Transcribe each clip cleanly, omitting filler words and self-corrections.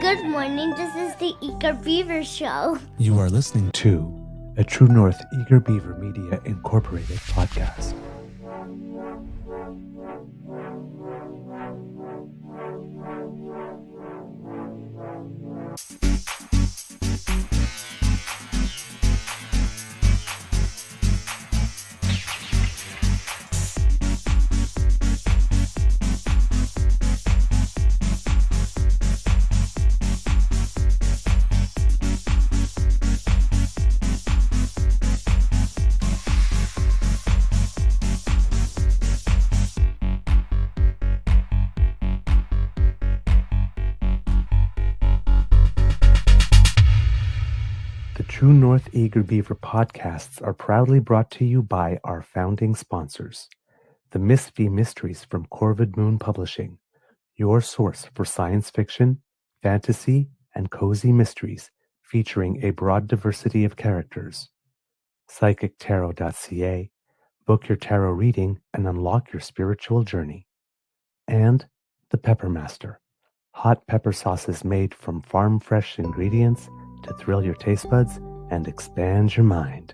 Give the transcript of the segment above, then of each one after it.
Good morning, this is the Eager Beaver Show. You are listening to a True North Eager Beaver Media Incorporated podcast. True North Eager Beaver podcasts are proudly brought to you by our founding sponsors, the Miss V Mysteries from Corvid Moon Publishing, your source for science fiction, fantasy, and cozy mysteries featuring a broad diversity of characters. PsychicTarot.ca, book your tarot reading and unlock your spiritual journey. And the Pepper Master, hot pepper sauces made from farm-fresh ingredients to thrill your taste buds and expand your mind.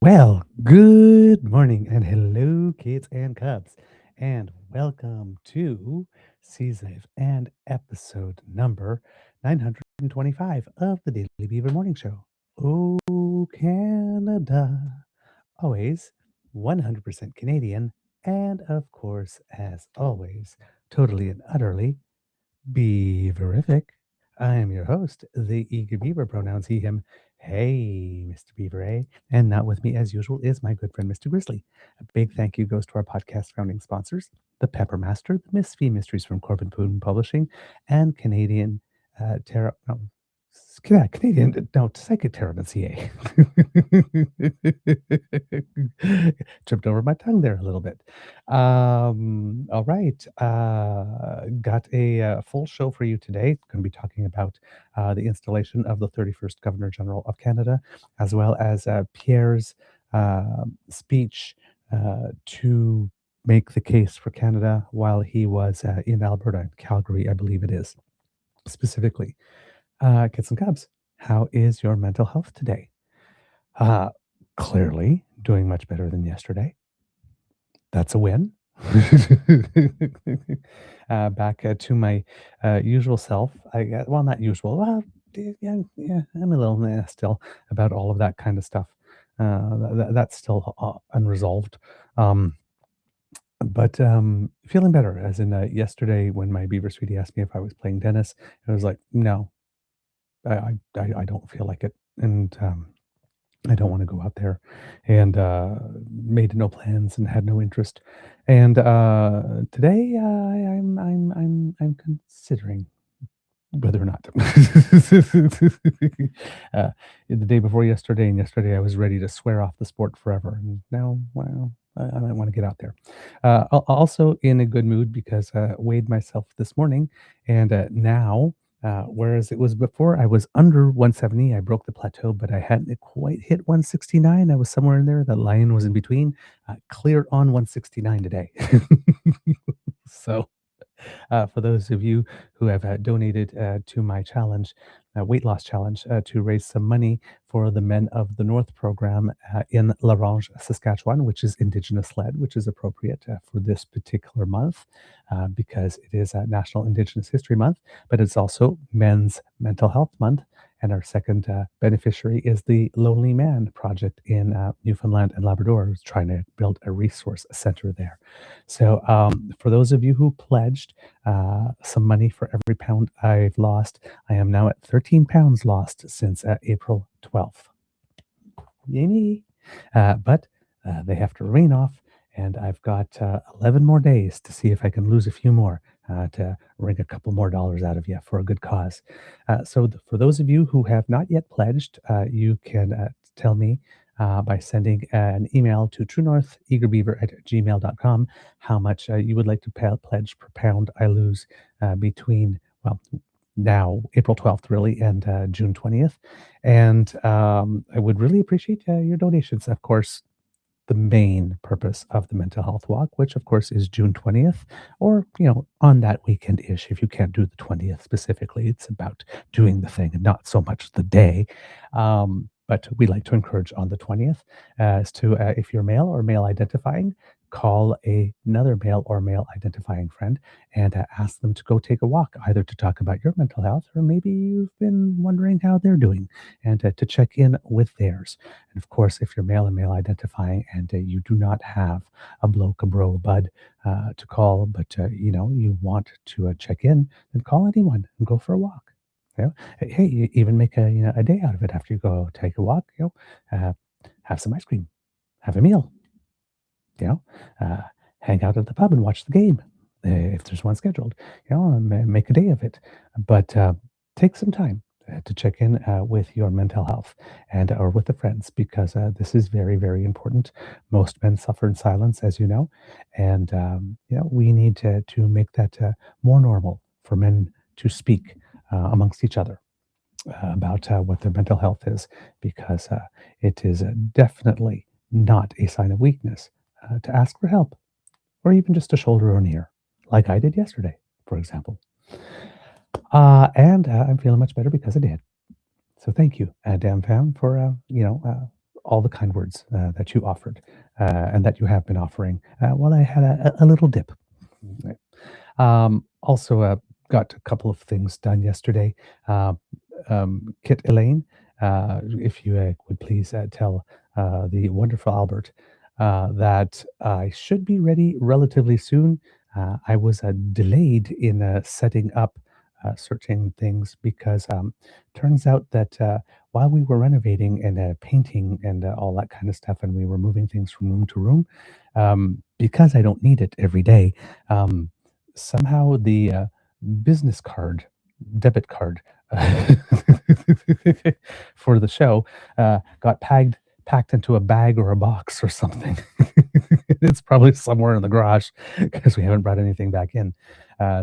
Well, good morning and hello, kids and cubs, and welcome to season and episode number 925 of the Daily Beaver Morning Show. Oh, Canada, always 100% Canadian, and of course, as always, totally and utterly beaverific. I am your host, the Eager Beaver, pronouns he, him. Hey, Mr. Beaver, eh? And not with me, as usual, is my good friend, Mr. Grizzly. A big thank you goes to our podcast founding sponsors, the Pepper Master, the Miss V Mysteries from Corb Moon Publishing, and Canadian Tarot. Canadian, no, PsychicTarot.ca. Tripped over my tongue there a little bit. All right. Got a full show for you today. Going to be talking about the installation of the 31st Governor General of Canada, as well as Pierre's speech to make the case for Canada while he was in Alberta, Calgary, I believe it is, specifically. Kids and Cubs, how is your mental health today? Clearly doing much better than yesterday. That's a win. Back to my usual self. Well, not usual. Well, yeah, I'm a little still about all of that kind of stuff. That's still unresolved. But feeling better, as in yesterday when my Beaver Sweetie asked me if I was playing tennis, I was like, no. I don't feel like it, and I don't want to go out there, and made no plans and had no interest. And today I'm considering whether or not. The day before yesterday and yesterday I was ready to swear off the sport forever, and now, well, I might want to get out there. Also in a good mood because weighed myself this morning, and now. Whereas it was before I was under 170, I broke the plateau, but I hadn't quite hit 169. I was somewhere in there. That line was in between. Clear on 169 today. So for those of you who have donated to my challenge, weight loss challenge, to raise some money for the Men of the North program in La Ronge, Saskatchewan, which is Indigenous led, which is appropriate for this particular month because it is National Indigenous History Month, but it's also Men's Mental Health Month. And our second beneficiary is the Lonely Man Project in Newfoundland and Labrador, who's trying to build a resource center there. So for those of you who pledged some money for every pound I've lost, I am now at 13 pounds lost since April 12th. Yay me. But they have to remain off, and I've got 11 more days to see if I can lose a few more. To wring a couple more dollars out of you for a good cause. So for those of you who have not yet pledged, you can tell me by sending an email to truenortheagerbeaver@gmail.com how much you would like to pledge per pound I lose between, well, now April 12th, really, and June 20th. And I would really appreciate your donations. Of course, the main purpose of the mental health walk, which of course is June 20th, or, on that weekend ish. If you can't do the 20th specifically, it's about doing the thing and not so much the day. But we like to encourage on the 20th as to if you're male or male identifying, call another male or male identifying friend and ask them to go take a walk, either to talk about your mental health or maybe you've been wondering how they're doing and to check in with theirs. And of course, if you're male and male identifying and you do not have a bloke, a bro, a bud to call, but you want to check in, then call anyone and go for a walk. Hey, you even make a day out of it after you go take a walk. Have some ice cream, have a meal. You know, uh, hang out at the pub and watch the game if there's one scheduled. And make a day of it, but take some time to check in with your mental health and or with the friends because this is very very important. Most men suffer in silence, as you know, and we need to make that more normal for men to speak amongst each other about what their mental health is because it is definitely not a sign of weakness to ask for help or even just a shoulder or an ear, like I did yesterday, for example. And I'm feeling much better because I did. So thank you, DamFam, for all the kind words that you offered and that you have been offering while I had a little dip. Also, got a couple of things done yesterday. Kit Elaine, if you would please tell the wonderful Albert that I should be ready relatively soon. I was delayed in setting up certain things because turns out that while we were renovating and painting and all that kind of stuff, and we were moving things from room to room, because I don't need it every day, somehow the business card, debit card for the show got packed into a bag or a box or something. It's probably somewhere in the garage because we haven't brought anything back in.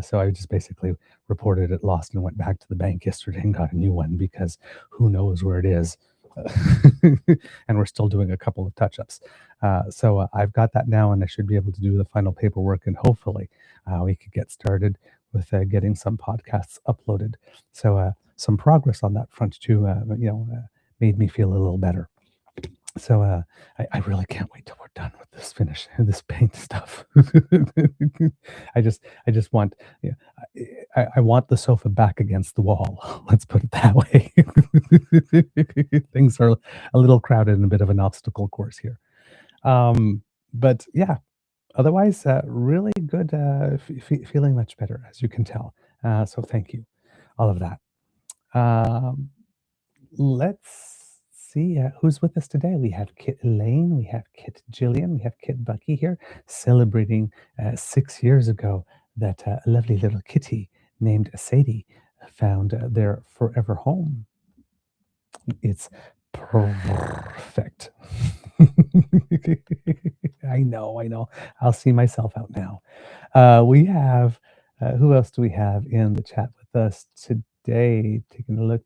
So I just basically reported it lost and went back to the bank yesterday and got a new one because who knows where it is. And we're still doing a couple of touch-ups. So I've got that now and I should be able to do the final paperwork and hopefully we could get started with getting some podcasts uploaded. So some progress on that front too, made me feel a little better. So I really can't wait till we're done with this finish this paint stuff. I just want I want the sofa back against the wall. Let's put it that way. Things are a little crowded and a bit of an obstacle course here. But yeah, otherwise really good. Feeling much better as you can tell. So thank you, all of that. Um, let's see who's with us today. We have Kit Elaine, we have Kit Jillian, we have Kit Bucky here celebrating 6 years ago that lovely little kitty named Sadie found their forever home. It's perfect. I know. I'll see myself out now. We have, who else do we have in the chat with us today? Taking a look.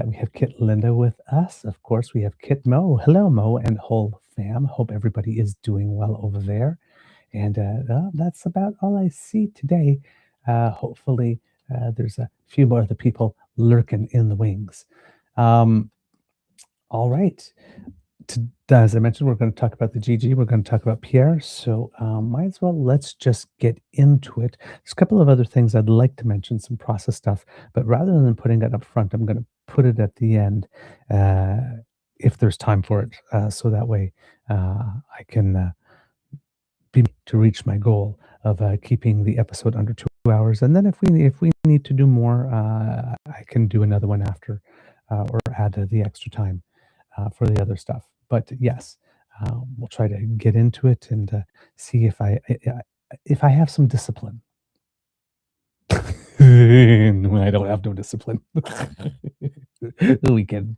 We have Kit Linda with us. Of course, we have Kit Mo. Hello, Mo and whole fam. Hope everybody is doing well over there. And that's about all I see today. Hopefully, there's a few more of the people lurking in the wings. All right. As I mentioned, we're going to talk about the GG. We're going to talk about Pierre. So might as well let's just get into it. There's a couple of other things I'd like to mention, some process stuff. But rather than putting it up front, I'm going to put it at the end if there's time for it. So that way I can be to reach my goal of keeping the episode under 2 hours. And then if we need to do more, I can do another one after or add the extra time for the other stuff. But yes, we'll try to get into it and see if I have some discipline. I don't have no discipline. The weekend.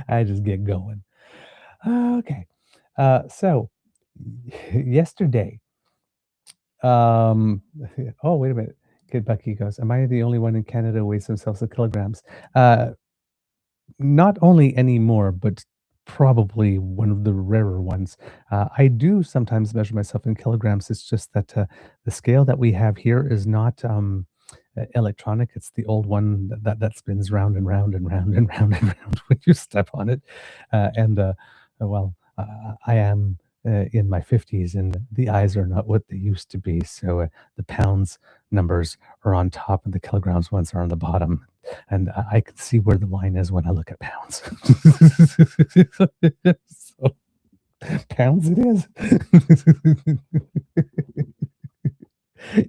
I just get going. Okay. So yesterday, Um, oh, wait a minute. Kid Bucky goes, "Am I the only one in Canada who weighs themselves in kilograms?" Uh, Not only anymore, but probably one of the rarer ones. I do sometimes measure myself in kilograms. It's just that the scale that we have here is not electronic. It's the old one that spins round and round and round and round and round when you step on it. I am in my 50s, and the eyes are not what they used to be. So the pounds numbers are on top, and the kilograms ones are on the bottom, and I can see where the line is when I look at pounds. So pounds it is.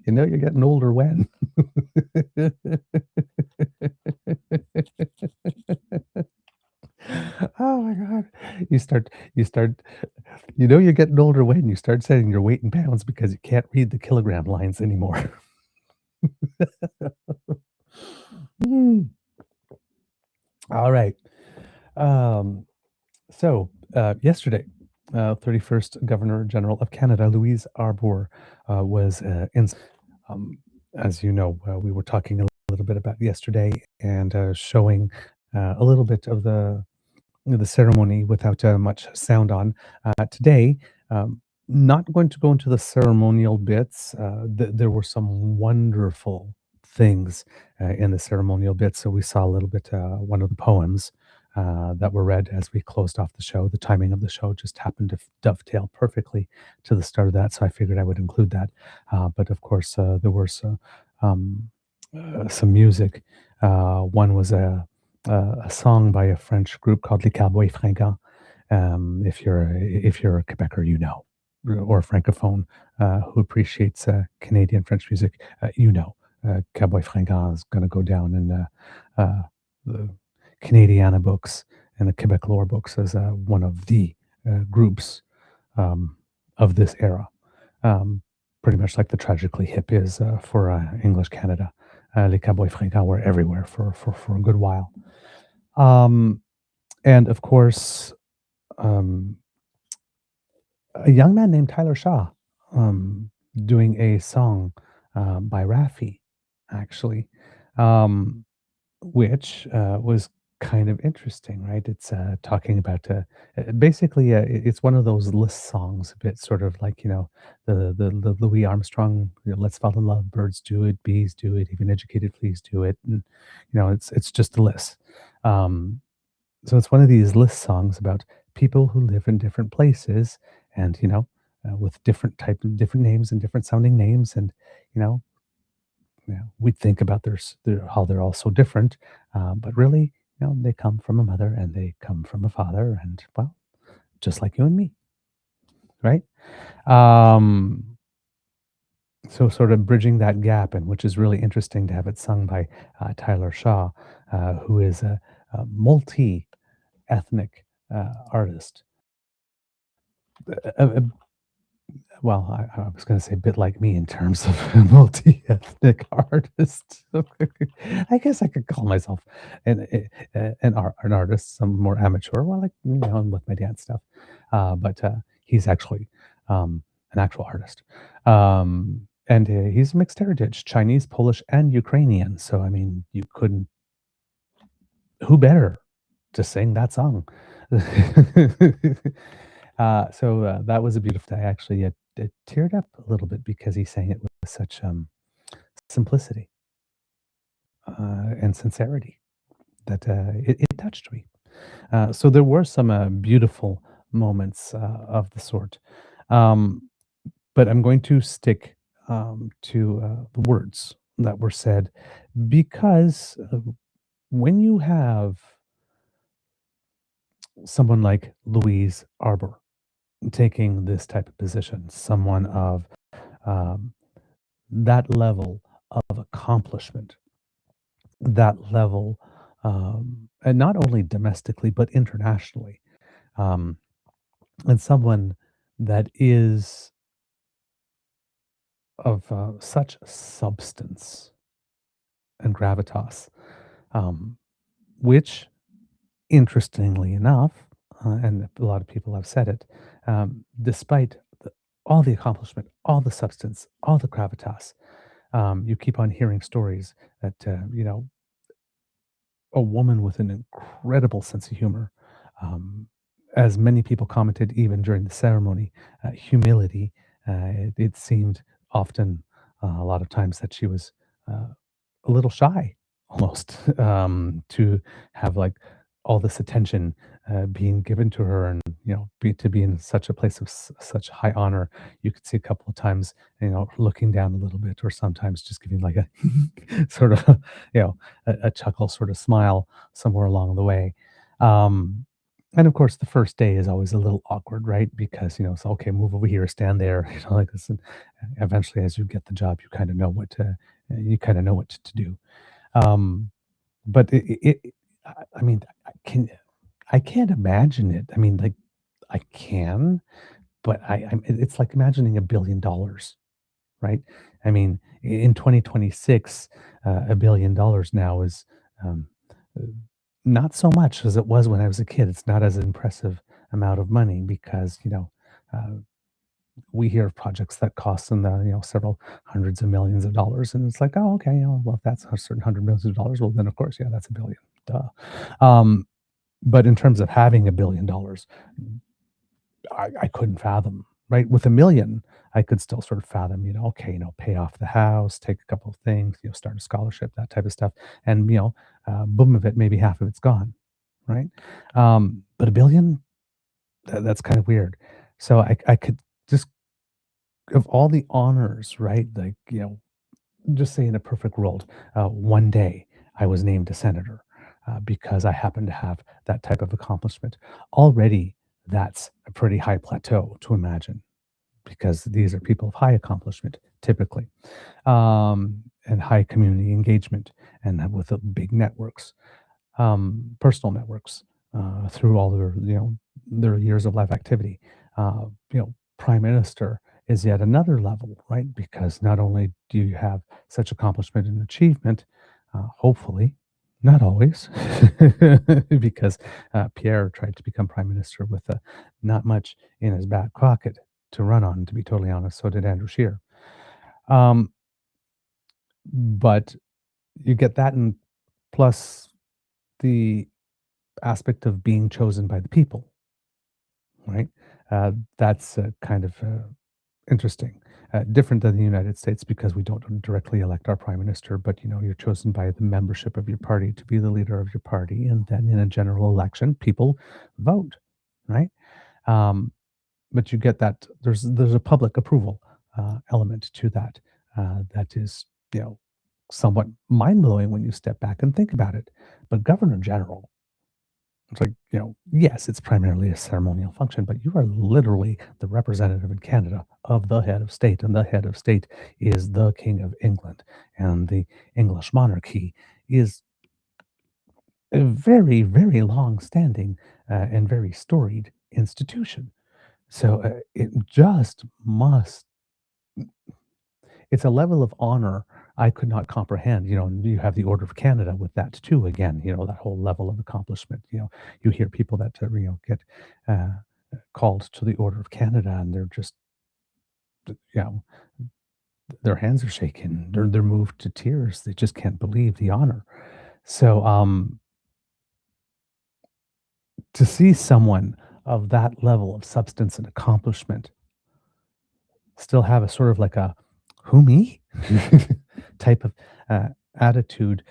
You know you're getting older when. Oh my god. You start you know you're getting older when you start saying your weight in pounds because you can't read the kilogram lines anymore. Mm. All right. Um, Yesterday, 31st Governor General of Canada, Louise Arbour, was in. Um, as you know, we were talking a little bit about yesterday and showing a little bit of the ceremony without much sound on. Today, not going to go into the ceremonial bits. There were some wonderful things in the ceremonial bits. So we saw a little bit, one of the poems that were read as we closed off the show. The timing of the show just happened to dovetail perfectly to the start of that. So I figured I would include that. But of course, there were um, some music. One was a song by a French group called Les Cowboys Fringants. If you're a Quebecer, you know, or a francophone who appreciates Canadian French music, you know, Cowboy Fringant is going to go down in the Canadiana books and the Quebec lore books as one of the groups um, of this era. Um, Pretty much like the Tragically Hip is for English Canada. Les Cowboys Fringants were everywhere for a good while. Um, and of course, um, a young man named Tyler Shaw doing a song by Raffi, actually, um, which was kind of interesting, right? It's talking about basically it's one of those list songs, a bit sort of like the Louis Armstrong, "Let's fall in love, birds do it, bees do it, even educated fleas do it," and it's just a list. Um, so it's one of these list songs about people who live in different places and with different names and different sounding names, and you know we think about how they're all so different, but really they come from a mother and they come from a father, and well, just like you and me, right? um so sort of bridging that gap, and which is really interesting to have it sung by Tyler Shaw, who is a multi ethnic artist. Uh, uh, well, I was going to say a bit like me in terms of a multi-ethnic artist. I guess I could call myself an artist, some more amateur. Well, like I'm with my dance stuff, but he's actually an actual artist, and he's mixed heritage: Chinese, Polish, and Ukrainian. So I mean, you couldn't. Who better to sing that song? That was a beautiful day. I actually it teared up a little bit because he sang it with such simplicity and sincerity that it touched me. So there were some beautiful moments of the sort, um, but I'm going to stick to the words that were said because when you have someone like Louise Arbour taking this type of position, someone of um, that level of accomplishment, that level, and not only domestically but internationally, um, and someone that is of such substance and gravitas, um, which, interestingly enough, and a lot of people have said it, despite all the accomplishment, all the substance, all the gravitas. You keep on hearing stories that, a woman with an incredible sense of humor. Um, as many people commented, even during the ceremony, humility. It seemed often, a lot of times, that she was uh, a little shy almost to have like all this attention being given to her, and to be in such a place of such high honor. You could see a couple of times, looking down a little bit, or sometimes just giving like a sort of a chuckle, sort of smile somewhere along the way. um and of course, the first day is always a little awkward, right? Because it's okay, move over here, stand there, like this. And eventually, as you get the job, you kind of know what to do. um, but I mean, I can't imagine it. I mean, like, I can, but it's like imagining $1 billion, right? I mean, in 2026, $1 billion now is um, uh, not so much as it was when I was a kid. It's not as impressive amount of money because uh, we hear of projects that cost in the several hundreds of millions of dollars, and it's like, oh, okay, well, if that's a certain hundred millions of dollars, well, then of course, yeah, that's a billion, duh. But in terms of having $1 billion, I couldn't fathom, right? With a million, I could still sort of fathom, okay, pay off the house, take a couple of things, start a scholarship, that type of stuff, and boom of it, maybe half of it's gone, right? But a billion, that's kind of weird. So I could just, of all the honors, right? Like, just say in a perfect world, one day I was named a senator because I happen to have that type of accomplishment. Already, that's a pretty high plateau to imagine, because these are people of high accomplishment typically, and high community engagement, and with big networks, personal networks, through all their years of life activity. Prime minister is yet another level, right? Because not only do you have such accomplishment and achievement, hopefully, not always, because Pierre tried to become prime minister with not much in his back pocket to run on. To be totally honest, so did Andrew Scheer. Um, but you get that, and plus the aspect of being chosen by the people, right? That's kind of interesting. Different than the United States, because we don't directly elect our prime minister, but you're chosen by the membership of your party to be the leader of your party, and then in a general election, people vote, right? Um, but you get that there's a public approval element to that, that is somewhat mind blowing when you step back and think about it. But governor general, it's like, yes, it's primarily a ceremonial function, but you are literally the representative in Canada of the head of state, and the head of state is the King of England. And the English monarchy is a very, very long standing and very storied institution. So it just must, it's a level of honor I could not comprehend. And you have the Order of Canada with that too. Again, that whole level of accomplishment. You hear people that get uh, called to the Order of Canada, and they're just, you know, their hands are shaking. They're moved to tears. They just can't believe the honor. So to see someone of that level of substance and accomplishment still have a sort of like a "who me" type of uh, attitude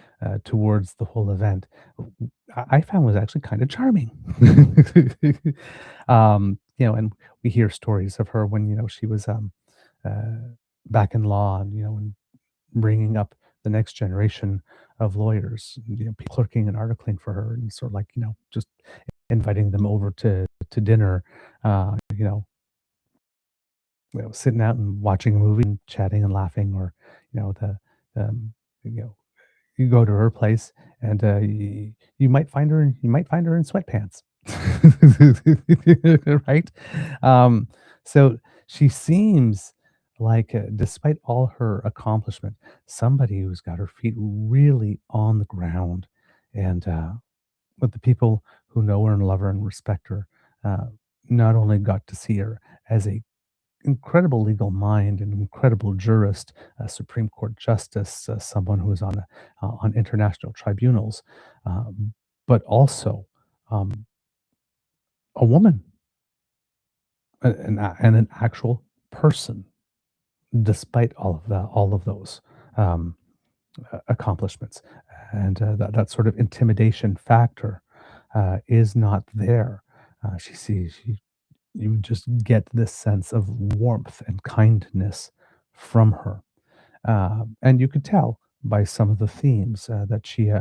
towards the whole event, I found was actually kind of charming. And we hear stories of her when she was uh, back in law, and bringing up the next generation of lawyers, people clerking and articling for her, and sort of like just inviting them over to dinner, uh, you know, sitting out and watching a movie and chatting and laughing, or the um, you know you go to her place, and you might find her in sweatpants, right? So she seems like, despite all her accomplishment, somebody who's got her feet really on the ground, and with the people who know her and love her and respect her, uh, not only got to see her as a incredible legal mind, an incredible jurist, a Supreme Court justice, someone who is on international tribunals, um, but also um, a woman and an actual person, despite all of those um, accomplishments, and that sort of intimidation factor is not there. You just get this sense of warmth and kindness from her. And you could tell by some of the themes that she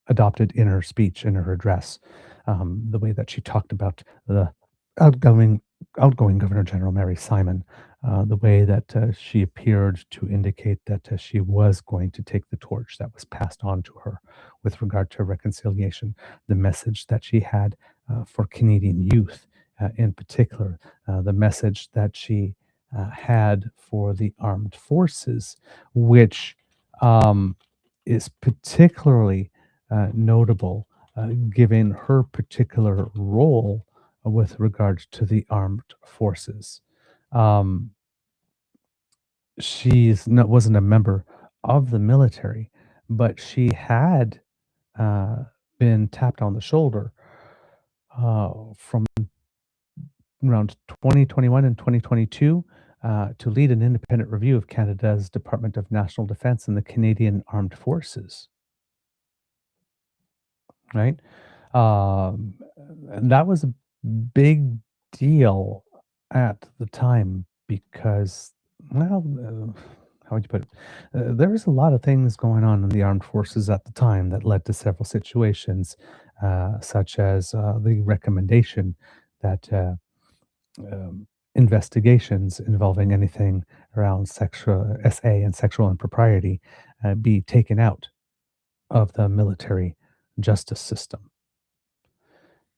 adopted in her speech, in her address, the way that she talked about the outgoing outgoing Governor General Mary Simon, the way that she appeared to indicate that she was going to take the torch that was passed on to her with regard to reconciliation, the message that she had for Canadian youth in particular, the message that she had for the armed forces, which um, is particularly notable given her particular role with regard to the armed forces. Um, wasn't a member of the military, but she had uh, been tapped on the shoulder from around 2021 and 2022 to lead an independent review of Canada's Department of National Defence and the Canadian Armed Forces, right? And that was a big deal at the time because, well, how would you put it? There was a lot of things going on in the armed forces at the time that led to several situations, such as the recommendation that investigations involving anything around sexual SA and sexual impropriety be taken out of the military justice system.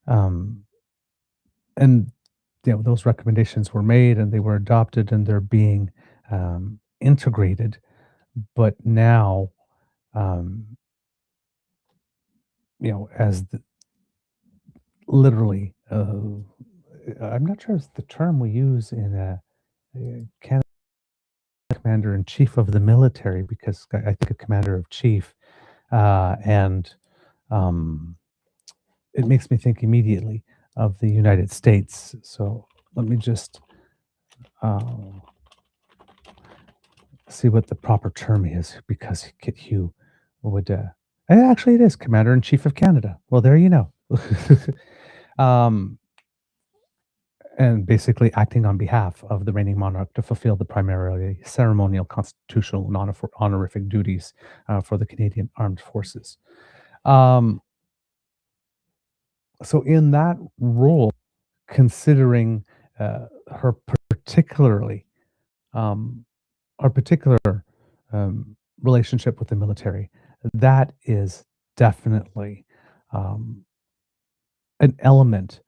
Um, and those recommendations were made and they were adopted and they're being integrated. But now, um, as literally, I'm not sure it's the term we use in Canada, commander in chief of the military, because I think a commander of chief, and um, it makes me think immediately of the United States. So let me just uh, see what the proper term is, because Kit Hugh would. Actually, it is Commander in Chief of Canada. Well, there you know. um, and basically acting on behalf of the reigning monarch to fulfill the primarily ceremonial, constitutional, and honorific duties for the Canadian Armed Forces. Um, so, in that role, considering her particularly um, our particular relationship with the military, that is definitely um, an element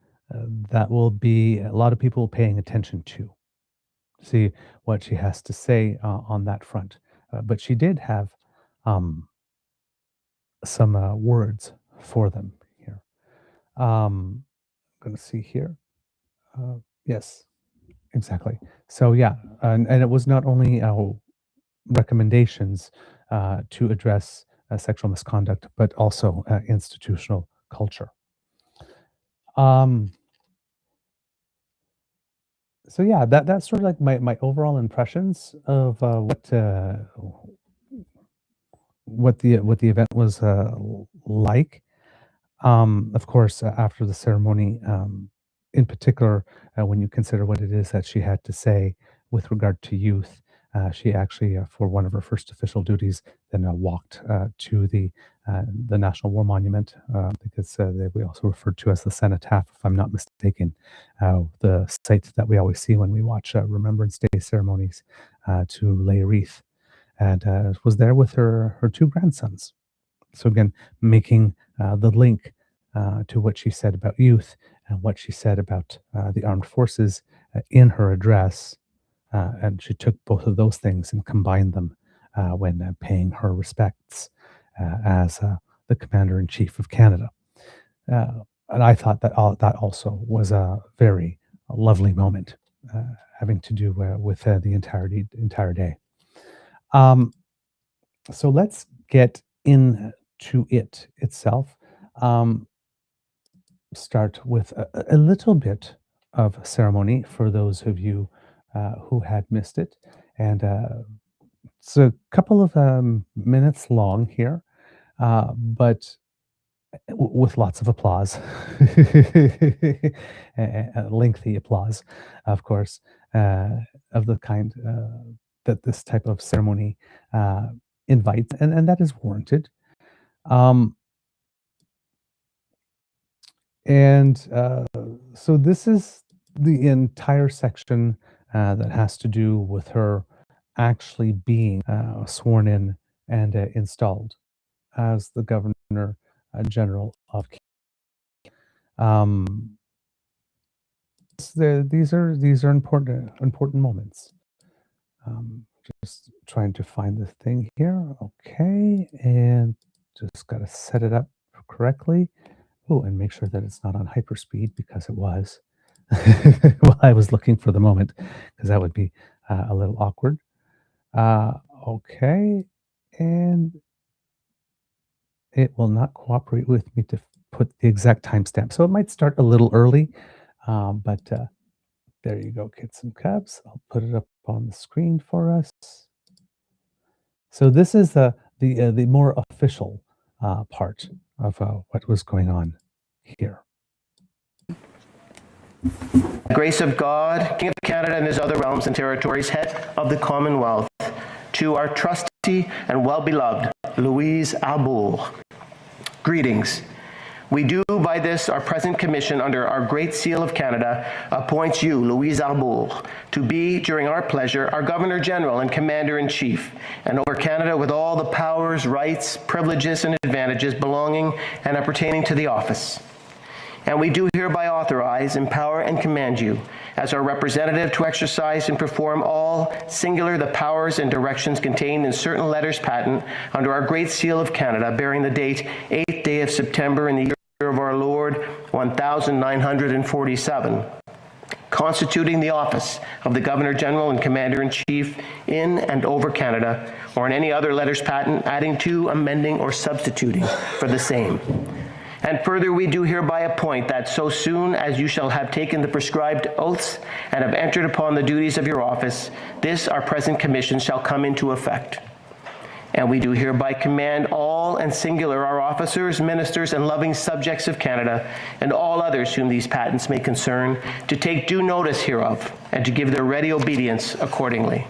that will be a lot of people paying attention to. See what she has to say on that front. But she did have um, some words for them here. I'm going to see here. Yes, exactly. So, yeah, and it was not only recommendations to address sexual misconduct, but also institutional culture. Um, so yeah, that's sort of like my overall impressions of what the event was like. Of course, after the ceremony, in particular, when you consider what it is that she had to say with regard to youth, she actually, for one of her first official duties, then walked to the National War Monument, because we also referred to as the cenotaph, if I'm not mistaken, the site that we always see when we watch Remembrance Day ceremonies, to lay a wreath, and was there with her two grandsons. So again, making the link to what she said about youth and what she said about the armed forces in her address, and she took both of those things and combined them when paying her respects as the Commander in Chief of Canada. And I thought that that also was a very lovely moment. having to do with the entire day. So let's get into it itself. Start with a little bit of ceremony for those of you who had missed it. And it's a couple of minutes long here, but with lots of applause, lengthy applause, of course, of the kind that this type of ceremony invites, and that is warranted. So this is the entire section that has to do with her actually being sworn in and installed as the Governor General of Canada. These are important moments. Just trying to find the thing here. Okay, and just got to set it up correctly. Oh, and make sure that it's not on hyperspeed, because it was. Well, I was looking for the moment, because that would be a little awkward. Okay, and it will not cooperate with me to put the exact timestamp. So it might start a little early, but there you go, kids and cubs. I'll put it up on the screen for us. So this is the more official part of what was going on here. The grace of God, King of Canada and his other realms and territories, head of the Commonwealth, to our trusty and well-beloved Louise Arbour. Greetings. We do by this our present commission under our Great Seal of Canada appoint you, Louise Arbour, to be, during our pleasure, our Governor General and Commander-in-Chief, and over Canada with all the powers, rights, privileges, and advantages belonging and appertaining to the office. And we do hereby authorize, empower, and command you, as our representative, to exercise and perform all, singular, the powers and directions contained in certain letters patent under our Great Seal of Canada, bearing the date 8th day of September in the year of our Lord, 1947, constituting the office of the Governor General and Commander-in-Chief in and over Canada, or in any other letters patent, adding to, amending, or substituting for the same. And further, we do hereby appoint that so soon as you shall have taken the prescribed oaths and have entered upon the duties of your office, this our present commission shall come into effect. And we do hereby command all and singular our officers, ministers, and loving subjects of Canada, and all others whom these patents may concern, to take due notice hereof, and to give their ready obedience accordingly.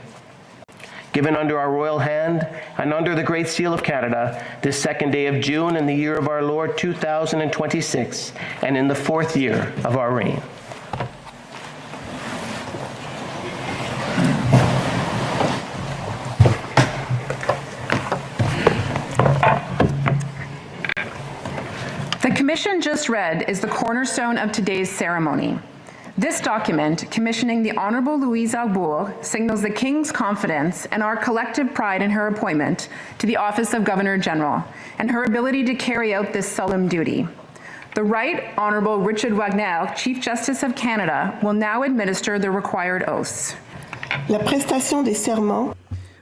Given under our royal hand and under the Great Seal of Canada, this 2nd day of June in the year of our Lord 2026, and in the 4th year of our reign. The commission just read is the cornerstone of today's ceremony. This document, commissioning the Honourable Louise Arbour, signals the King's confidence and our collective pride in her appointment to the office of Governor General and her ability to carry out this solemn duty. The Right Honourable Richard Wagner, Chief Justice of Canada, will now administer the required oaths. La prestation des serments.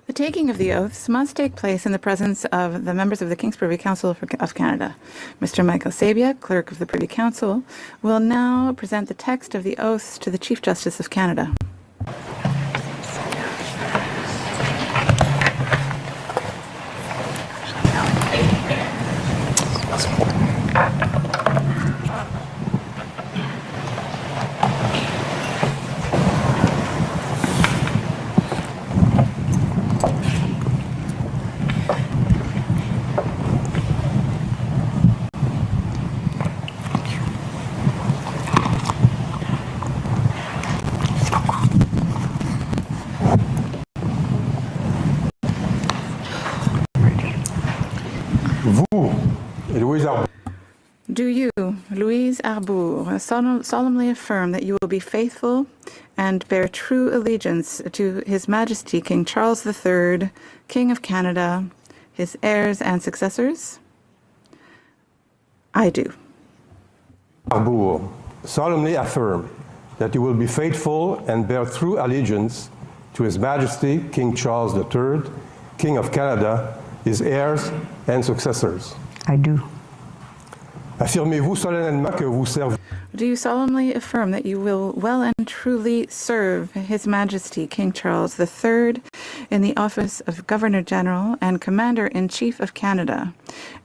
The taking of the oaths must take place in the presence of the members of the King's Privy Council of Canada. Mr. Michael Sabia, Clerk of the Privy Council, will now present the text of the oaths to the Chief Justice of Canada. Do you, Louise Arbour, solemnly affirm that you will be faithful and bear true allegiance to His Majesty King Charles III, King of Canada, his heirs and successors? I do. Arbour solemnly affirm that you will be faithful and bear true allegiance to His Majesty King Charles III, King of Canada, his heirs and successors? I do. Affirmez-vous solennellement que vous servez? Do you solemnly affirm that you will well and truly serve His Majesty King Charles III in the office of Governor-General and Commander-in-Chief of Canada,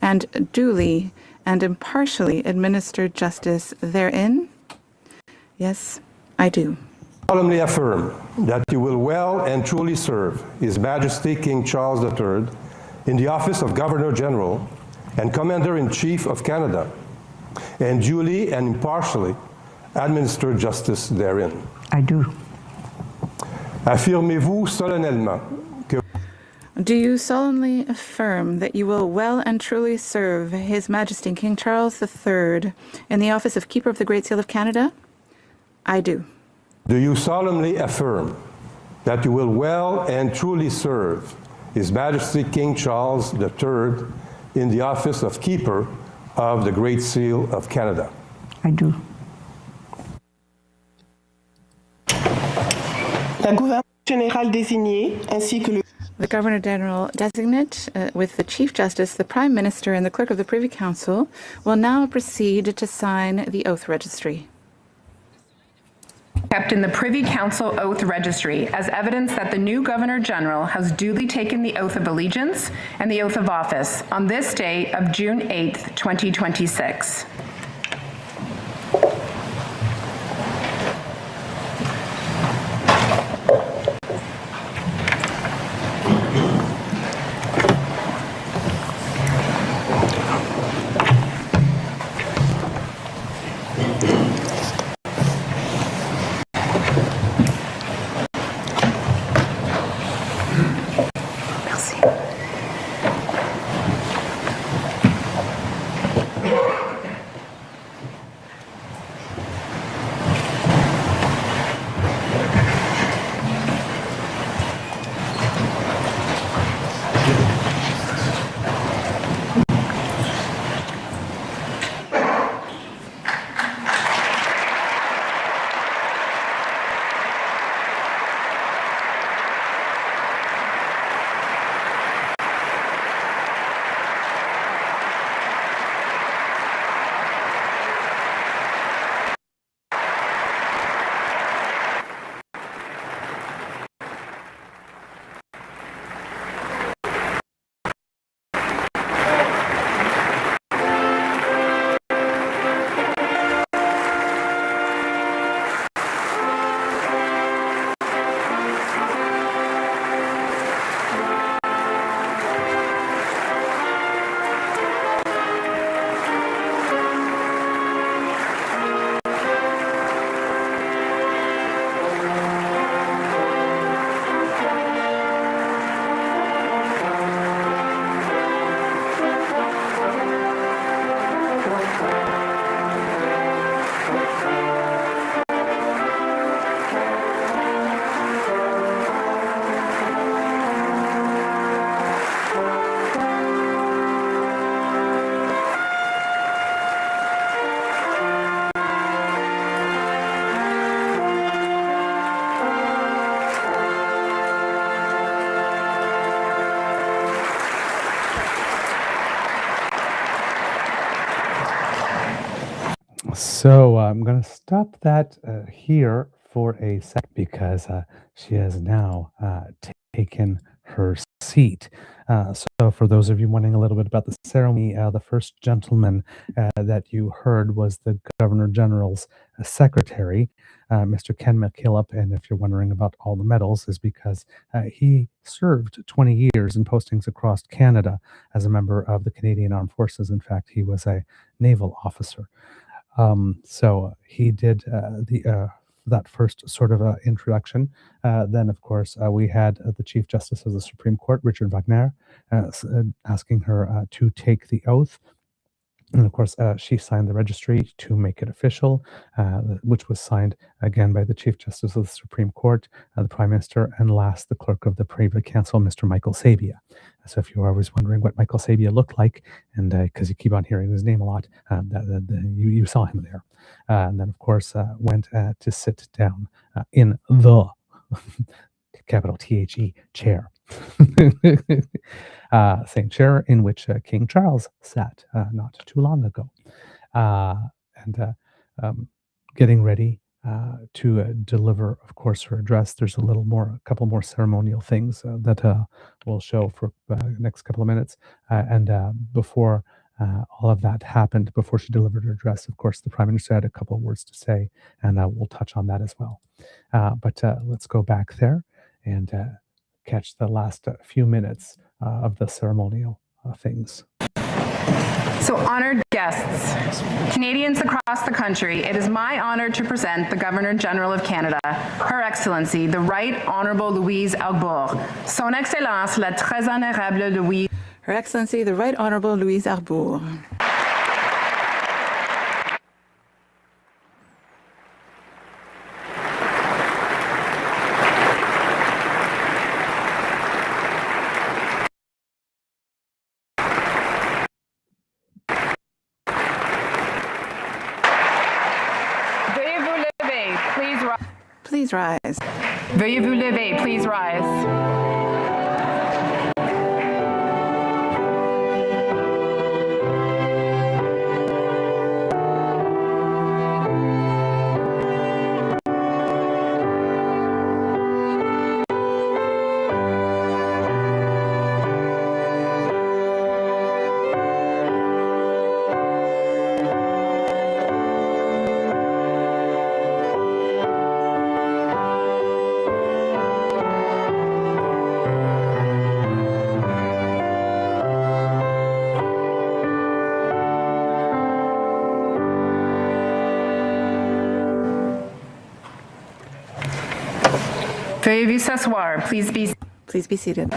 and duly and impartially administer justice therein? Yes, I do. Solemnly affirm that you will well and truly serve His Majesty King Charles III in the office of Governor-General and Commander-in-Chief of Canada, and duly and impartially administer justice therein. I do. Affirmez-vous solennellement que... Do you solemnly affirm that you will well and truly serve His Majesty King Charles III in the office of Keeper of the Great Seal of Canada? I do. Do you solemnly affirm that you will well and truly serve His Majesty King Charles III in the office of Keeper of the Great Seal of Canada? I do. La gouvernante générale désignée ainsi que le The Governor General designate, with the Chief Justice, the Prime Minister, and the Clerk of the Privy Council, will now proceed to sign the oath registry. Kept in the Privy Council Oath Registry as evidence that the new Governor General has duly taken the oath of allegiance and the oath of office on this day of June 8th, 2026. So I'm going to stop that here for a sec because she has now taken her seat. So for those of you wondering a little bit about the ceremony, the first gentleman that you heard was the Governor General's secretary, Mr. Ken McKillop. And if you're wondering about all the medals, is because he served 20 years in postings across Canada as a member of the Canadian Armed Forces. In fact, he was a naval officer. So he did that first sort of introduction. Then, of course, we had the Chief Justice of the Supreme Court, Richard Wagner, asking her to take the oath. And of course, she signed the registry to make it official, which was signed again by the Chief Justice of the Supreme Court, the Prime Minister, and last, the Clerk of the Privy Council, Mr. Michael Sabia. So if you're always wondering what Michael Sabia looked like, and because you keep on hearing his name a lot, you saw him there. And then, of course, went to sit down in the capital THE chair. Same chair in which King Charles sat not too long ago. And getting ready to deliver, of course, her address. There's a couple more ceremonial things that we'll show for the next couple of minutes. And before all of that happened, before she delivered her address, of course, the Prime Minister had a couple of words to say, and we'll touch on that as well. But let's go back there and catch the last few minutes of the ceremonial things. So, honored guests, Canadians across the country, it is my honor to present the Governor-General of Canada, Her Excellency, the Right Honourable Louise Arbour. Son Excellence, la très honorable Louise. Her Excellency, the Right Honourable Louise Arbour. Please rise. Veuillez vous lever, please rise. Veuillez vous s'asseoir. Please be seated.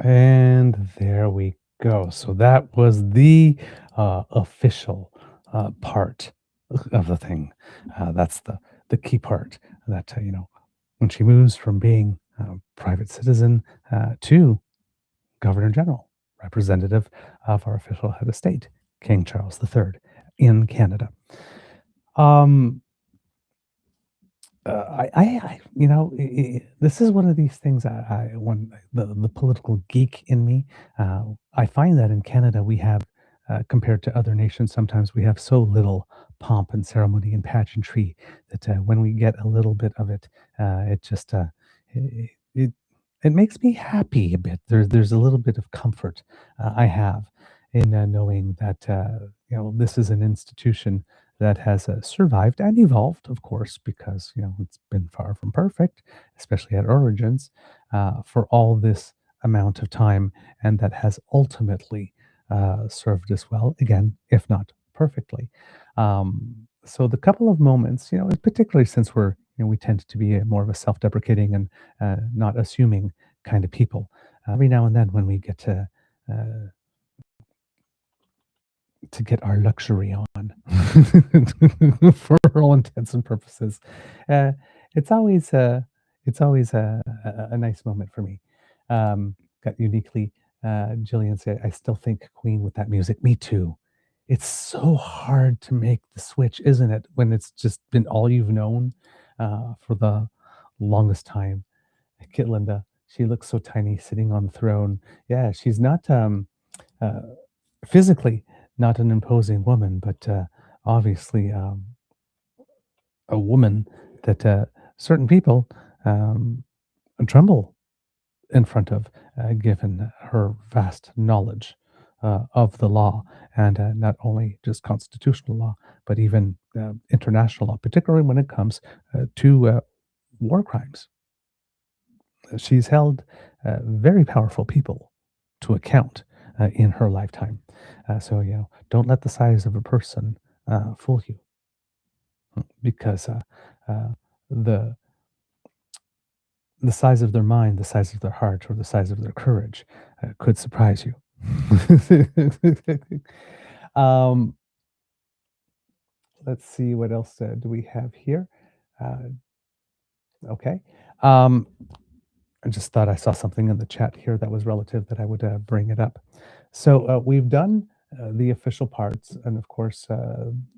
And there we go. So that was the official part of the thing. That's the key part that, when she moves from being a private citizen to Governor General, representative of our official head of state, King Charles III in Canada. This is one of these things. The political geek in me, I find that in Canada we have, compared to other nations, sometimes we have so little pomp and ceremony and pageantry that when we get a little bit of it, it just it makes me happy a bit. There's a little bit of comfort I have in knowing that this is an institution that has survived and evolved, of course, because it's been far from perfect, especially at origins, for all this amount of time, and that has ultimately served us well, again, if not perfectly. So the couple of moments, particularly since we tend to be more of a self-deprecating and not assuming kind of people, every now and then when we get to get our luxury on for all intents and purposes, it's always a nice moment for me. Got uniquely, Jillian said, I still think Queen with that music. Me too. It's so hard to make the switch, isn't it, when it's just been all you've known for the longest time. Kit Linda, she looks so tiny sitting on the throne. Yeah, she's not physically not an imposing woman, but obviously a woman that certain people tremble in front of, given her vast knowledge of the law, and not only just constitutional law, but even international law, particularly when it comes to war crimes. She's held very powerful people to account in her lifetime. So, don't let the size of a person fool you, because the size of their mind, the size of their heart, or the size of their courage could surprise you um, let's see what else do we have here. Okay. I just thought I saw something in the chat here that was relative that I would bring it up. So we've done the official parts, and of course,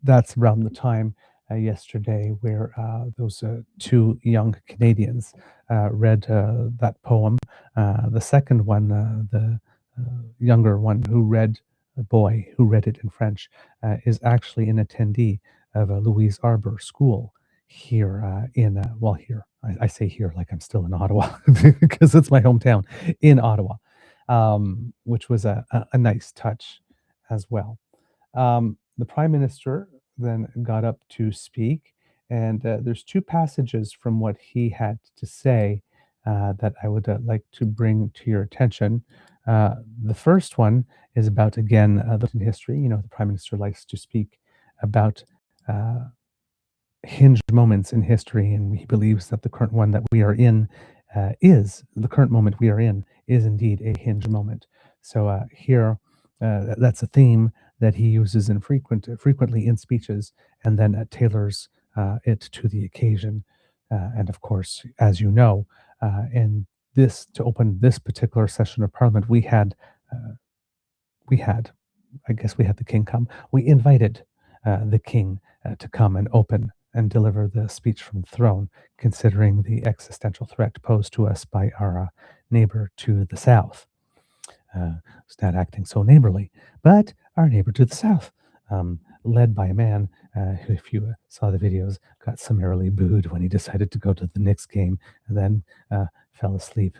that's around the time yesterday where those two young Canadians read that poem. The second one, the younger one who read, the boy who read it in French, is actually an attendee of a Louise Arbour school here here. I say here like I'm still in Ottawa because it's my hometown in Ottawa, which was a nice touch as well. The Prime Minister then got up to speak, and there's two passages from what he had to say that I would like to bring to your attention. The first one is about, again, the history. You know, the Prime Minister likes to speak about hinge moments in history, and he believes that the current one that we are in is the current moment we are in is indeed a hinge moment. So here, that's a theme that he uses frequently in speeches, and then tailors it to the occasion. And of course, as you know, in this to open this particular session of Parliament, we had, I guess we had the King come. We invited the King to come and open and deliver the speech from the throne, considering the existential threat posed to us by our neighbor to the south. Who's not acting so neighborly, but our neighbor to the south, led by a man who, if you saw the videos, got summarily booed when he decided to go to the Knicks game and then fell asleep.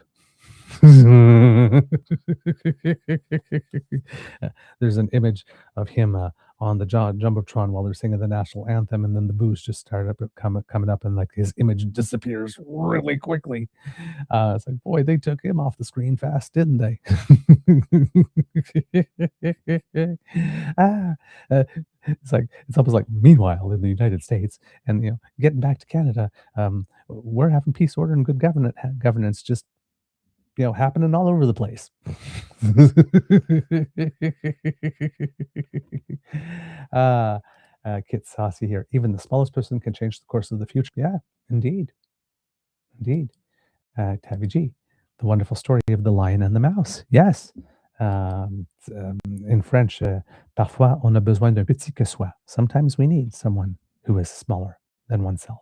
There's an image of him on the Jumbotron while they're singing the national anthem, and then the boos just started coming up, and like his image disappears really quickly. It's like, boy, they took him off the screen fast, didn't they? It's almost like, meanwhile, in the United States, and getting back to Canada, we're having peace, order, and good governance just happening all over the place. Kit Saucy here. Even the smallest person can change the course of the future. Yeah, indeed. Tavi G, the wonderful story of the lion and the mouse. Yes. In French, parfois on a besoin d'un petit que soi. Sometimes we need someone who is smaller than oneself.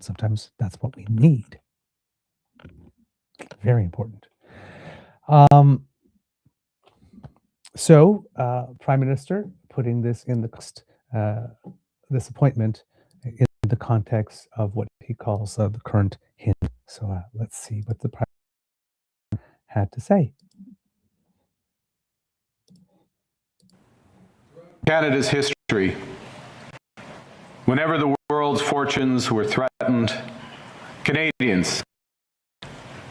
Sometimes that's what we need. Very important. So, Prime Minister putting this in this appointment in the context of what he calls the current hinge. So let's see what the Prime Minister had to say. Canada's history. Whenever the world's fortunes were threatened, Canadians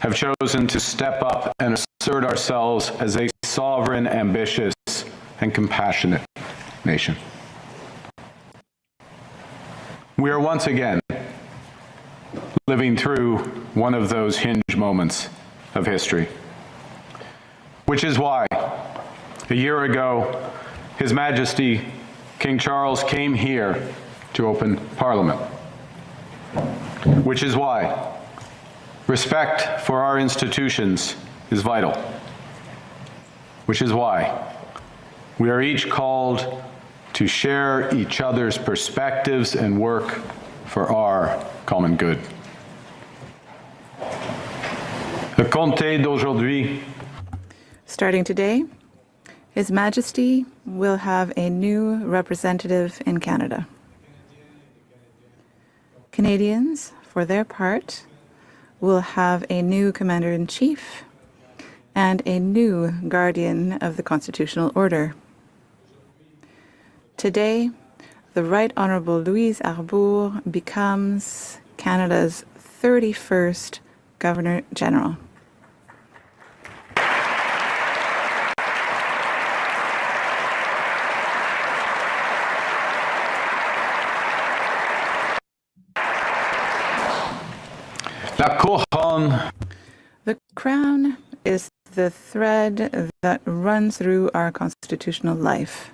have chosen to step up and assert ourselves as a sovereign, ambitious, and compassionate nation. We are once again living through one of those hinge moments of history, which is why a year ago, His Majesty King Charles came here to open Parliament, which is why respect for our institutions is vital, which is why we are each called to share each other's perspectives and work for our common good. Le comté d'aujourd'hui. Starting today, His Majesty will have a new representative in Canada. Canadians, for their part, will have a new Commander-in-Chief and a new Guardian of the Constitutional Order. Today, the Right Honourable Louise Arbour becomes Canada's 31st Governor-General. La couronne. The crown is the thread that runs through our constitutional life.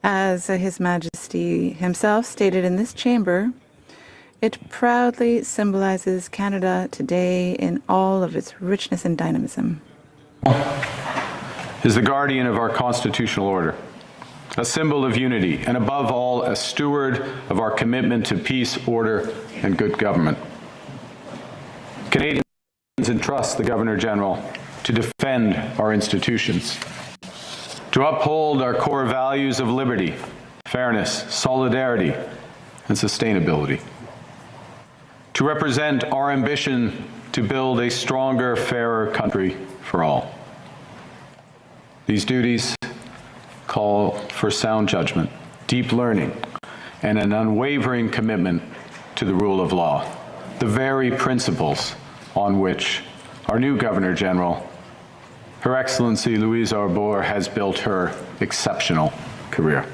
As His Majesty himself stated in this chamber, it proudly symbolizes Canada today in all of its richness and dynamism. Is the guardian of our constitutional order, a symbol of unity, and above all, a steward of our commitment to peace, order, and good government. Canadians entrust the Governor-General to defend our institutions, to uphold our core values of liberty, fairness, solidarity, and sustainability, to represent our ambition to build a stronger, fairer country for all. These duties call for sound judgment, deep learning, and an unwavering commitment to the rule of law, the very principles on which our new Governor-General, Her Excellency Louise Arbour, has built her exceptional career.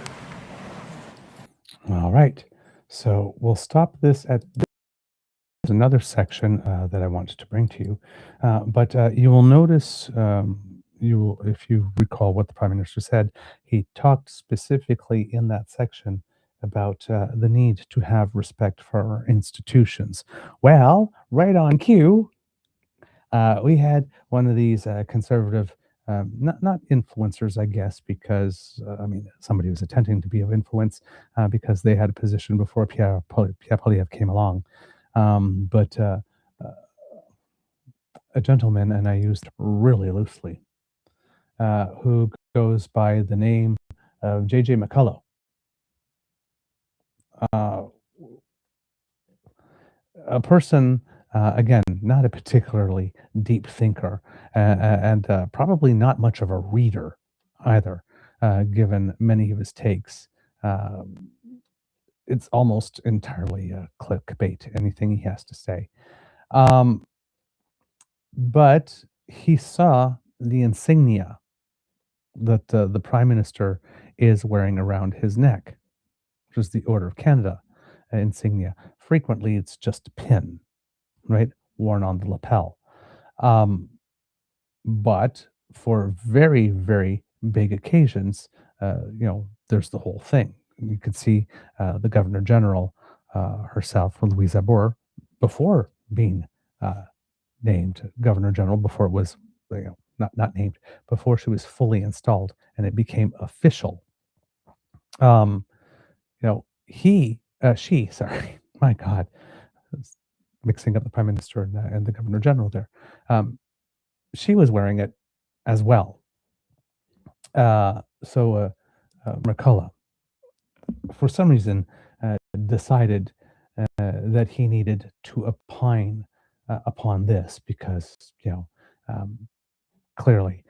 All right. So we'll stop this at this. There's another section that I wanted to bring to you. But you will notice, if you recall what the Prime Minister said, he talked specifically in that section about the need to have respect for our institutions. Well, right on cue, we had one of these conservative, not influencers, I guess, because, I mean, somebody was attempting to be of influence because they had a position before Pierre Poilièvre came along. But a gentleman, and I used really loosely, who goes by the name of J.J. McCullough. A person, again, not a particularly deep thinker, and probably not much of a reader either, given many of his takes. It's almost entirely clickbait, anything he has to say. But he saw the insignia that the Prime Minister is wearing around his neck, which is the Order of Canada insignia. Frequently, it's just a pin, right, worn on the lapel. But for very, very big occasions, there's the whole thing. You could see the Governor-General herself, Louise Arbour, before being named Governor-General, before it was not named, before she was fully installed and it became official. She, sorry, my God, mixing up the Prime Minister and the Governor-General there. She was wearing it as well. So McCullough, for some reason, decided that he needed to opine upon this because, clearly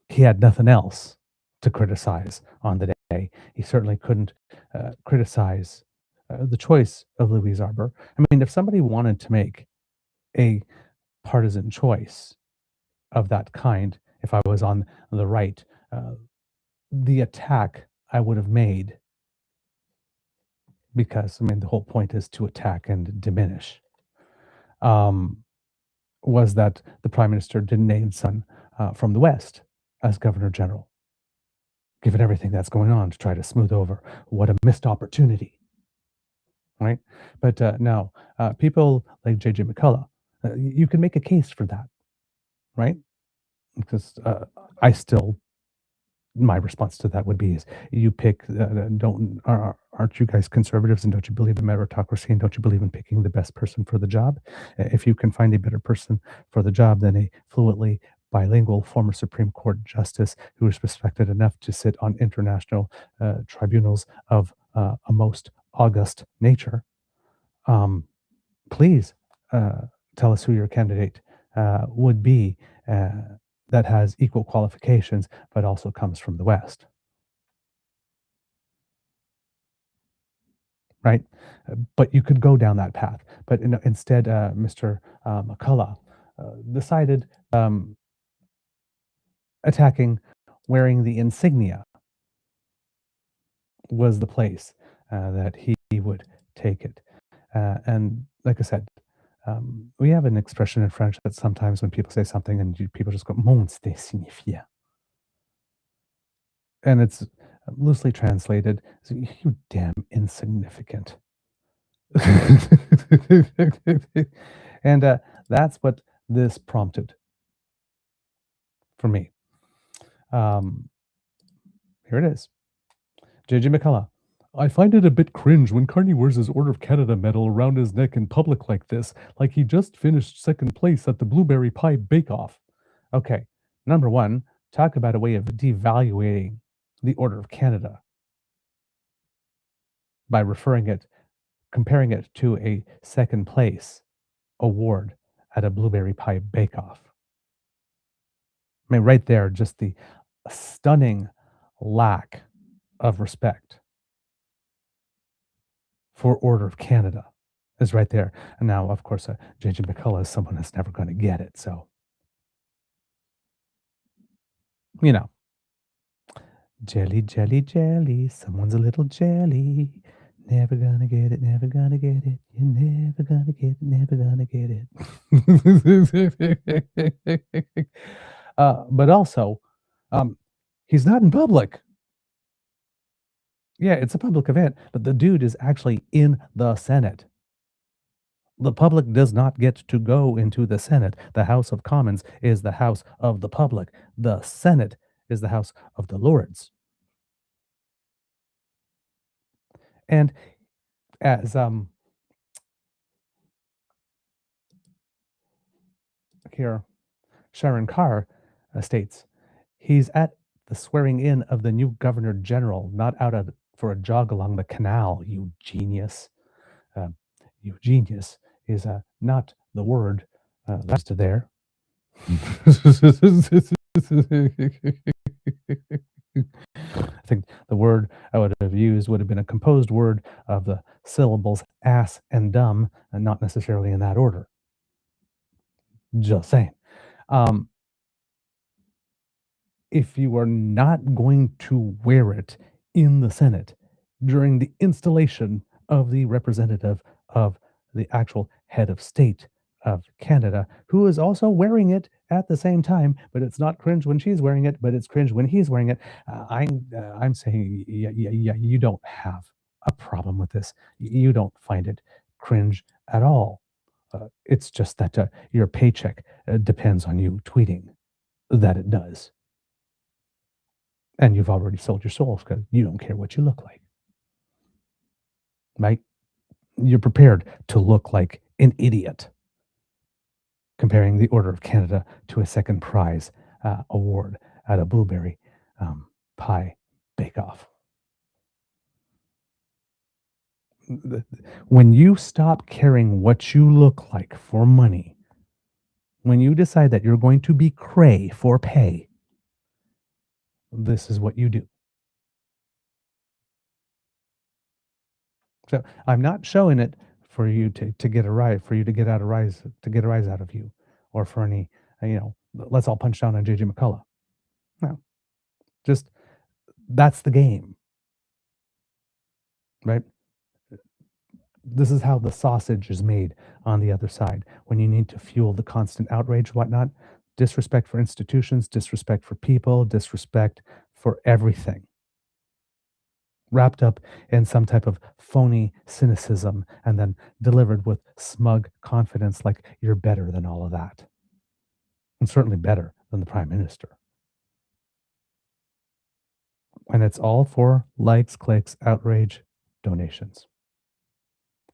he had nothing else to criticize on the day. He certainly couldn't criticize the choice of Louise Arbour. I mean, if somebody wanted to make a partisan choice of that kind, if I was on the right, the attack I would have made, because, I mean, the whole point is to attack and diminish, was that the Prime Minister didn't name someone from the West as Governor-General, given everything that's going on to try to smooth over what a missed opportunity, right? But no, people like J.J. McCullough, you can make a case for that, right? Because my response to that would be is you pick, aren't you guys conservatives, and don't you believe in meritocracy, and don't you believe in picking the best person for the job? If you can find a better person for the job than a fluently bilingual former Supreme Court justice who is respected enough to sit on international tribunals of a most august nature, please tell us who your candidate would be that has equal qualifications, but also comes from the West. Right? But you could go down that path. But instead, Mr. McCullough decided attacking wearing the insignia was the place that he would take it. And like I said, We have an expression in French that sometimes when people say something and people just go, "Mon c'était signifié." And it's loosely translated, so, "You damn insignificant." And that's what this prompted for me. Here it is. J.J. McCullough. I find it a bit cringe when Carney wears his Order of Canada medal around his neck in public like this, like he just finished second place at the Blueberry Pie Bake-Off. Okay, number one, talk about a way of devaluating the Order of Canada by comparing it to a second place award at a Blueberry Pie Bake-Off. I mean, right there, just the stunning lack of respect for Order of Canada is right there. And now, of course, J.J. McCullough is someone that's never going to get it. So, you know, jelly, jelly, jelly. Someone's a little jelly. Never gonna get it, never gonna get it. You're never gonna get it, never gonna get it. But also, he's not in public. Yeah, it's a public event, but the dude is actually in the Senate. The public does not get to go into the Senate. The House of Commons is the house of the public. The Senate is the house of the Lords. And as here Sharon Carr states, he's at the swearing in of the new Governor General, not out for a jog along the canal, you genius. You genius is not the word that's there. I think the word I would have used would have been a composed word of the syllables ass and dumb, and not necessarily in that order. Just saying. If you are not going to wear it in the Senate during the installation of the representative of the actual head of state of Canada, who is also wearing it at the same time, but it's not cringe when she's wearing it, but it's cringe when he's wearing it. I'm saying, yeah, you don't have a problem with this. You don't find it cringe at all. It's just that your paycheck depends on you tweeting that it does. And you've already sold your souls because you don't care what you look like. Right? You're prepared to look like an idiot comparing the Order of Canada to a second prize award at a Blueberry Pie Bake-Off. When you stop caring what you look like for money, when you decide that you're going to be cray for pay, this is what you do. So I'm not showing it for you to get a rise, for you to get a rise out of you, or for any, let's all punch down on J.J. McCullough. No, just that's the game, right? This is how the sausage is made on the other side. When you need to fuel the constant outrage, whatnot, disrespect for institutions, disrespect for people, disrespect for everything, wrapped up in some type of phony cynicism and then delivered with smug confidence like you're better than all of that. And certainly better than the Prime Minister. And it's all for likes, clicks, outrage, donations.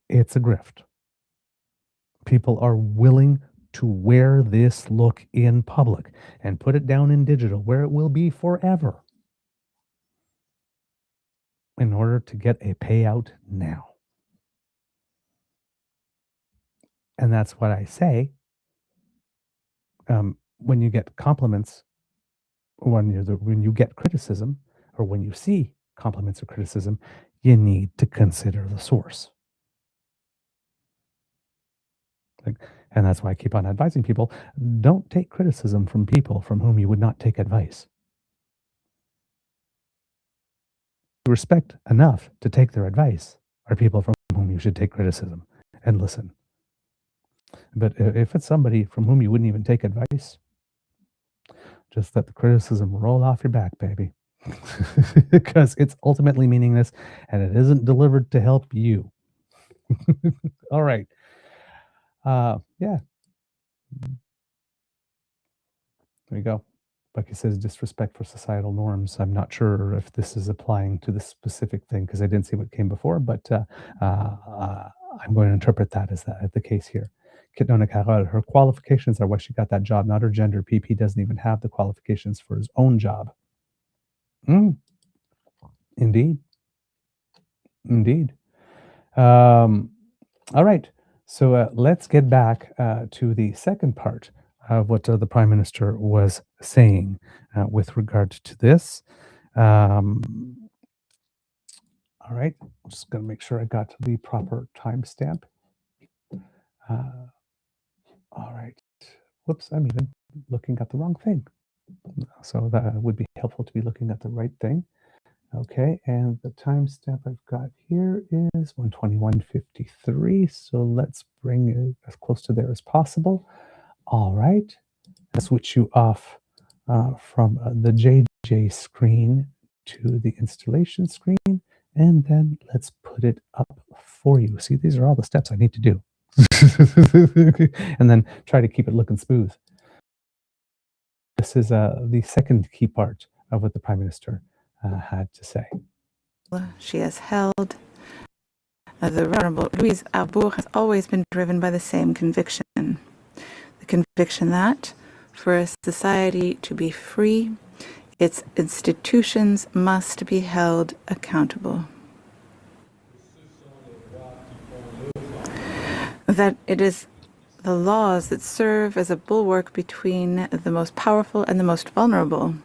It's a grift. People are willing to wear this look in public and put it down in digital where it will be forever in order to get a payout now. And that's what I say when you get compliments, when you get criticism, or when you see compliments or criticism, you need to consider the source. And that's why I keep on advising people, don't take criticism from people from whom you would not take advice. Respect enough to take their advice are people from whom you should take criticism and listen. But if it's somebody from whom you wouldn't even take advice, just let the criticism roll off your back, baby. Because it's ultimately meaningless and it isn't delivered to help you. All right. Yeah. There you go. Bucky says disrespect for societal norms. I'm not sure if this is applying to this specific thing because I didn't see what came before, but I'm going to interpret that as the case here. Kitnona Carol, her qualifications are why she got that job, not her gender. PP doesn't even have the qualifications for his own job. Indeed. Indeed. All right. So let's get back to the second part of what the Prime Minister was saying with regard to this. All right, I'm just going to make sure I got the proper timestamp. All right. Whoops, I'm even looking at the wrong thing. So that would be helpful to be looking at the right thing. Okay, and the timestamp I've got here is 1:21:53. So let's bring it as close to there as possible. All right, I'll switch you off from the JJ screen to the installation screen, and then let's put it up for you. See, these are all the steps I need to do. And then try to keep it looking smooth. This is the second key part of what the Prime Minister had to say. She has held. The Honourable Louise Arbour has always been driven by the same conviction. The conviction that, for a society to be free, its institutions must be held accountable. That it is the laws that serve as a bulwark between the most powerful and the most vulnerable.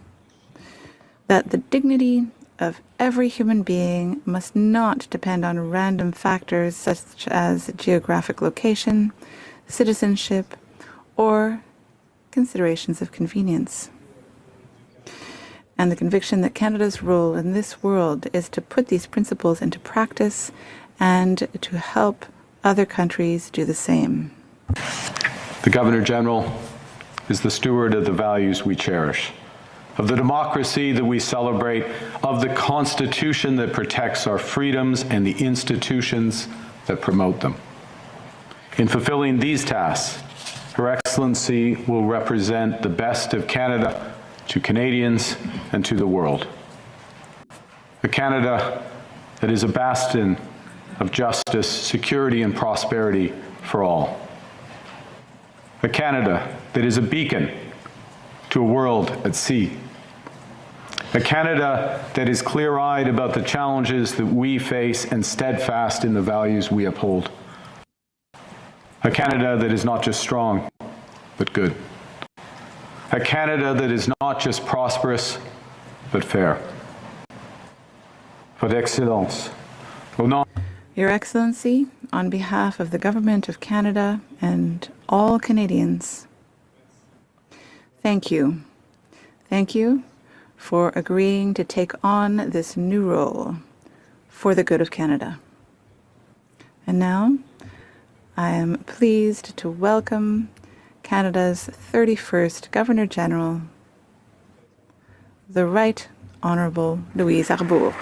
That the dignity of every human being must not depend on random factors such as geographic location, citizenship, or considerations of convenience. And the conviction that Canada's role in this world is to put these principles into practice and to help other countries do the same. The Governor-General is the steward of the values we cherish, of the democracy that we celebrate, of the Constitution that protects our freedoms and the institutions that promote them. In fulfilling these tasks, Her Excellency will represent the best of Canada to Canadians and to the world. A Canada that is a bastion of justice, security, and prosperity for all. A Canada that is a beacon to a world at sea. A Canada that is clear-eyed about the challenges that we face and steadfast in the values we uphold. A Canada that is not just strong, but good. A Canada that is not just prosperous, but fair. Votre Excellence, au nom Your Excellency, on behalf of the Government of Canada and all Canadians, thank you. Thank you for agreeing to take on this new role for the good of Canada. And now, I am pleased to welcome Canada's 31st Governor-General, the Right Honourable Louise Arbour.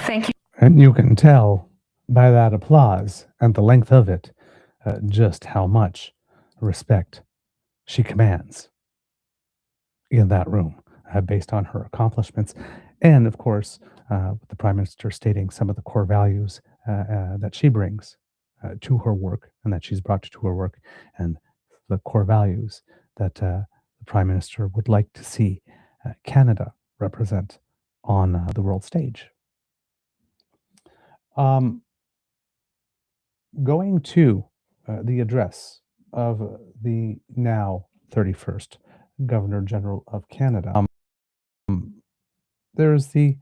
Thank you. And you can tell by that applause and the length of it just how much respect she commands in that room based on her accomplishments. And of course, with the Prime Minister stating some of the core values that she brings to her work and that she's brought to her work, and the core values that the Prime Minister would like to see Canada represent on the world stage. Going to the address of the now 31st Governor General of Canada, there's the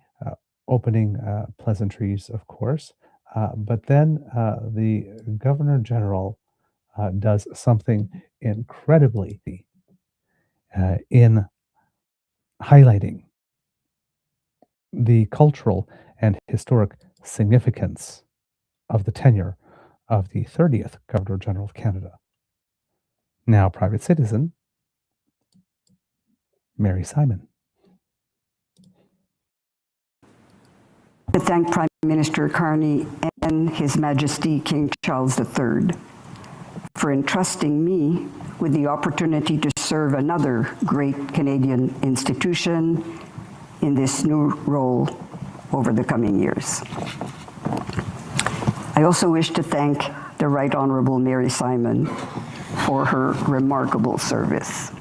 opening pleasantries, of course, but then the Governor General does something incredibly in highlighting the cultural and historic significance of the tenure of the 30th Governor General of Canada, now private citizen, Mary Simon. To thank Prime Minister Carney and His Majesty King Charles III for entrusting me with the opportunity to serve another great Canadian institution in this new role over the coming years. I also wish to thank the Right Honourable Mary Simon for her remarkable service.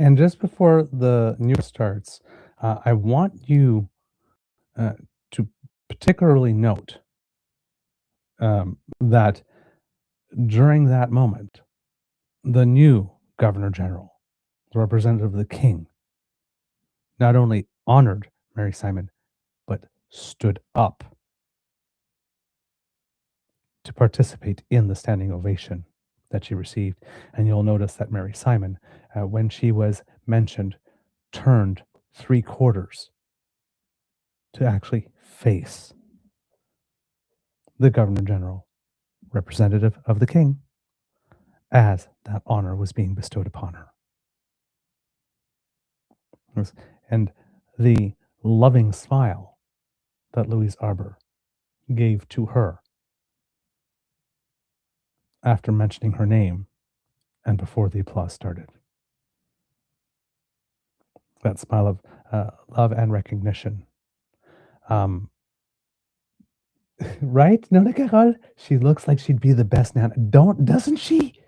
And just before the news starts, I want you to particularly note that during that moment, the new Governor General, the representative of the King, not only honored Mary Simon, but stood up to participate in the standing ovation that she received. And you'll notice that Mary Simon, when she was mentioned, turned 3/4 to actually face the Governor General, representative of the King, as that honor was being bestowed upon her. And the loving smile that Louise Arbour gave to her after mentioning her name and before the applause started. That smile of love and recognition. Right, Nona Carol? She looks like she'd be the best Nana. Doesn't she?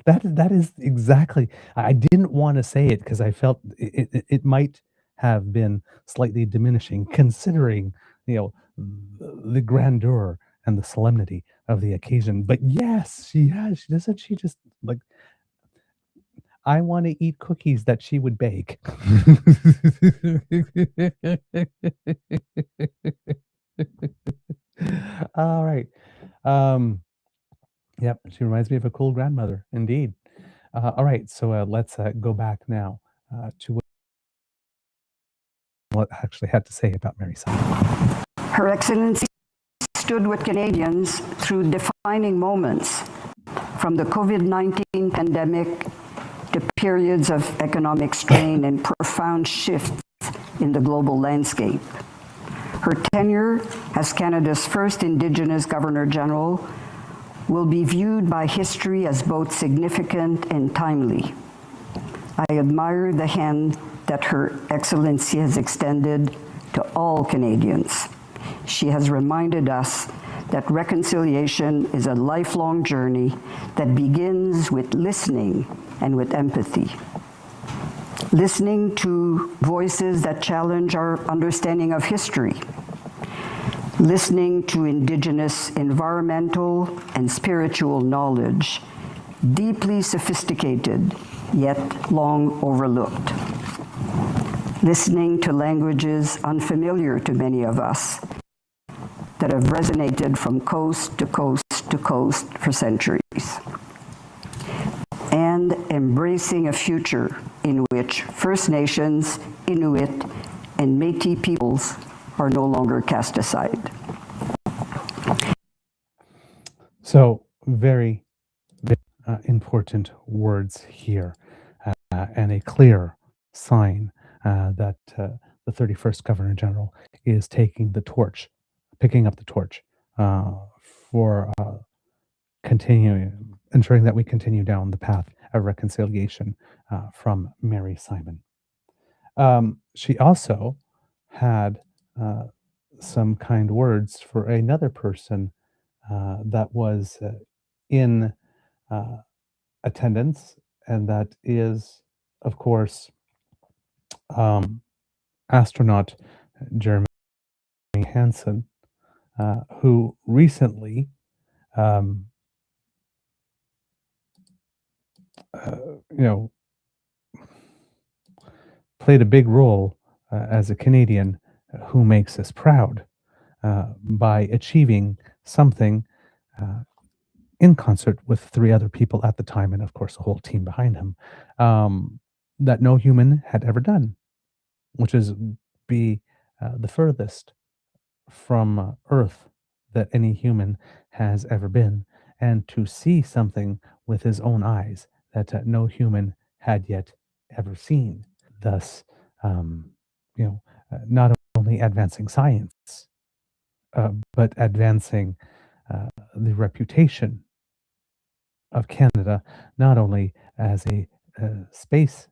That is exactly. I didn't want to say it because I felt it might have been slightly diminishing, considering the grandeur and the solemnity of the occasion. But yes, she has. She doesn't. She just like. I want to eat cookies that she would bake. All right. Yep, she reminds me of a cool grandmother, indeed. All right, so let's go back now to what I actually had to say about Mary Simon. Her Excellency stood with Canadians through defining moments, from the COVID-19 pandemic to periods of economic strain and profound shifts in the global landscape. Her tenure as Canada's first Indigenous Governor General will be viewed by history as both significant and timely. I admire the hand that Her Excellency has extended to all Canadians. She has reminded us that reconciliation is a lifelong journey that begins with listening and with empathy. Listening to voices that challenge our understanding of history. Listening to Indigenous environmental and spiritual knowledge, deeply sophisticated, yet long overlooked. Listening to languages unfamiliar to many of us that have resonated from coast to coast to coast for centuries. and embracing a future in which First Nations, Inuit, and Métis peoples are no longer cast aside. So very, very important words here, and a clear sign that the 31st Governor General is taking the torch, picking up the torch for ensuring that we continue down the path of reconciliation from Mary Simon. She also had some kind words for another person that was in attendance, and that is, of course, astronaut Jeremy Hansen, who recently played a big role as a Canadian who makes us proud by achieving something in concert with 3 other people at the time, and of course the whole team behind him, that no human had ever done, which is be the furthest from Earth that any human has ever been, and to see something with his own eyes that no human had yet ever seen. Thus, not only advancing science, but advancing the reputation of Canada, not only as a space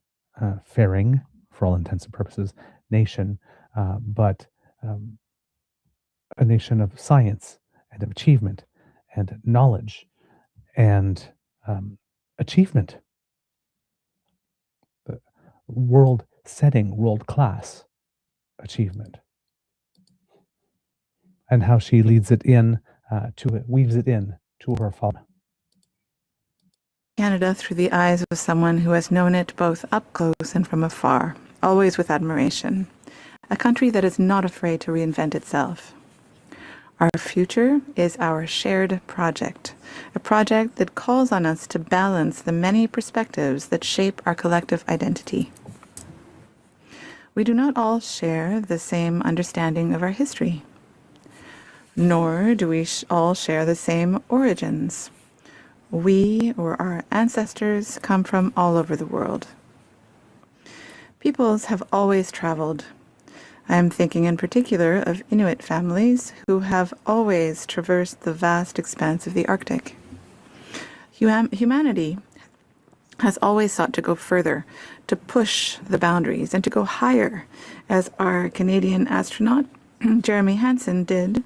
faring, for all intents and purposes, nation, but a nation of science and of achievement and knowledge and achievement. The world-setting, world-class achievement. And how she leads it in to it, weaves it in to her father. Canada through the eyes of someone who has known it both up close and from afar, always with admiration. A country that is not afraid to reinvent itself. Our future is our shared project, a project that calls on us to balance the many perspectives that shape our collective identity. We do not all share the same understanding of our history, nor do we all share the same origins. We, or our ancestors, come from all over the world. Peoples have always traveled. I am thinking in particular of Inuit families who have always traversed the vast expanse of the Arctic. Humanity has always sought to go further, to push the boundaries and to go higher, as our Canadian astronaut Jeremy Hansen did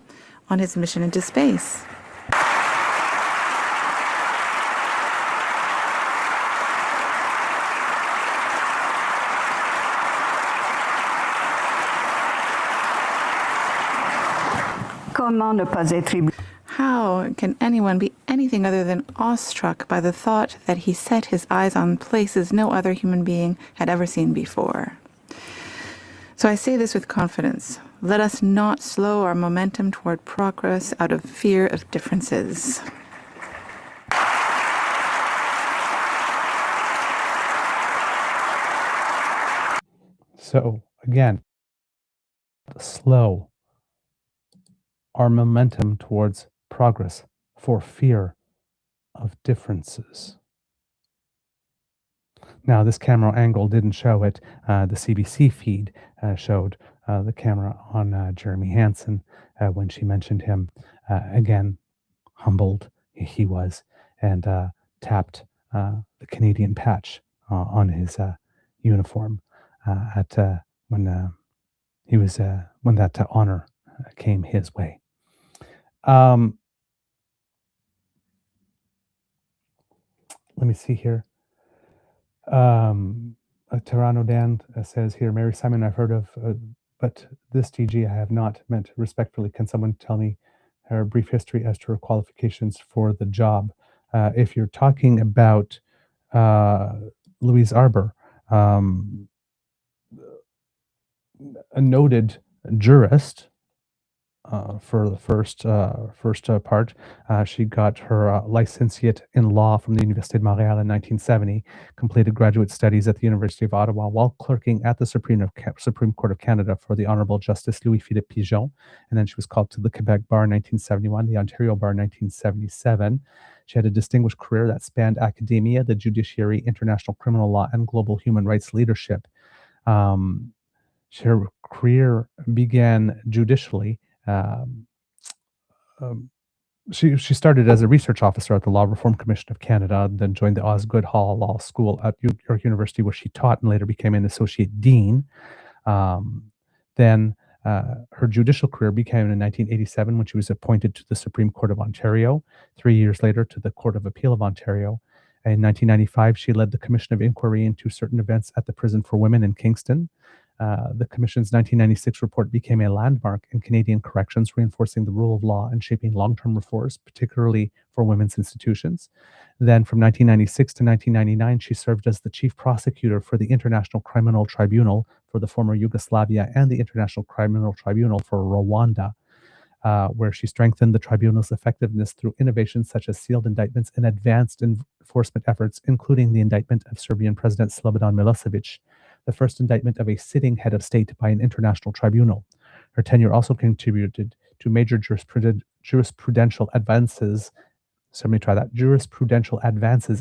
on his mission into space. How can anyone be anything other than awestruck by the thought that he set his eyes on places no other human being had ever seen before? So I say this with confidence. Let us not slow our momentum toward progress out of fear of differences. So again, slow our momentum towards progress for fear of differences. Now, this camera angle didn't show it. The CBC feed showed the camera on Jeremy Hansen when she mentioned him. Again, humbled he was, and tapped the Canadian patch on his uniform when that honor came his way. Let me see here. Toronto Dan says here, Mary Simon I've heard of, but this DG I have not. Meant respectfully, can someone tell me her brief history as to her qualifications for the job? If you're talking about Louise Arbour, a noted jurist, for the first part. She got her licentiate in law from the Université de Montréal in 1970, completed graduate studies at the University of Ottawa while clerking at the Supreme Court of Canada for the Honorable Justice Louis-Philippe Pigeon, and then she was called to the Quebec Bar in 1971, the Ontario Bar in 1977. She had a distinguished career that spanned academia, the judiciary, international criminal law, and global human rights leadership. Her career began judicially. She started as a research officer at the Law Reform Commission of Canada, then joined the Osgoode Hall Law School at York University, where she taught and later became an associate dean. Then her judicial career began in 1987 when she was appointed to the Supreme Court of Ontario, 3 years later to the Court of Appeal of Ontario. In 1995, she led the Commission of Inquiry into certain events at the Prison for Women in Kingston. The Commission's 1996 report became a landmark in Canadian corrections, reinforcing the rule of law and shaping long-term reforms, particularly for women's institutions. Then from 1996 to 1999, she served as the chief prosecutor for the International Criminal Tribunal for the former Yugoslavia and the International Criminal Tribunal for Rwanda, where she strengthened the tribunal's effectiveness through innovations such as sealed indictments and advanced enforcement efforts, including the indictment of Serbian President Slobodan Milosevic, the first indictment of a sitting head of state by an international tribunal. Her tenure also contributed to major jurisprudential advances,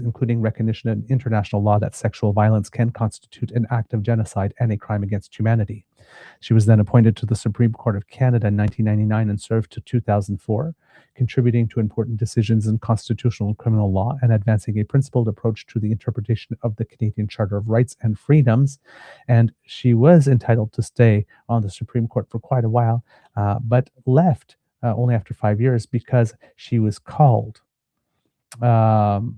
including recognition in international law that sexual violence can constitute an act of genocide and a crime against humanity. She was then appointed to the Supreme Court of Canada in 1999 and served to 2004, contributing to important decisions in constitutional and criminal law and advancing a principled approach to the interpretation of the Canadian Charter of Rights and Freedoms. And she was entitled to stay on the Supreme Court for quite a while, but left only after 5 years because she was called to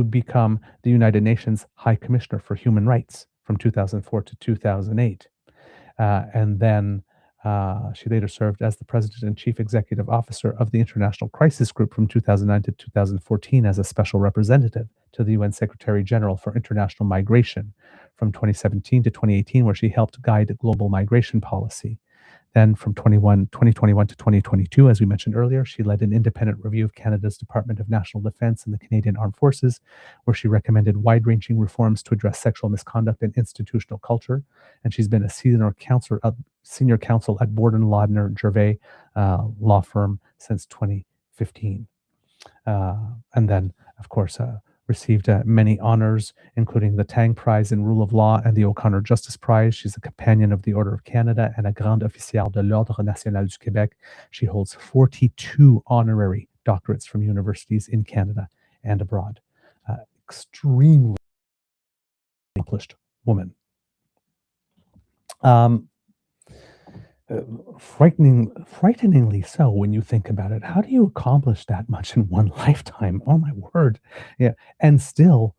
become the United Nations High Commissioner for Human Rights from 2004 to 2008. And then she later served as the President and Chief Executive Officer of the International Crisis Group from 2009 to 2014 as a special representative to the UN Secretary General for International Migration from 2017 to 2018, where she helped guide global migration policy. Then from 2021 to 2022, as we mentioned earlier, she led an independent review of Canada's Department of National Defence and the Canadian Armed Forces, where she recommended wide-ranging reforms to address sexual misconduct and institutional culture. And she's been a senior counsel at Borden Lardner Gervais law firm since 2015. And then, of course, received many honors, including the Tang Prize in Rule of Law and the O'Connor Justice Prize. She's a companion of the Order of Canada and a Grande Officielle de l'Ordre National du Québec. She holds 42 honorary doctorates from universities in Canada and abroad. Extremely accomplished woman. Frighteningly so when you think about it. How do you accomplish that much in one lifetime? Oh my word. Yeah. And still,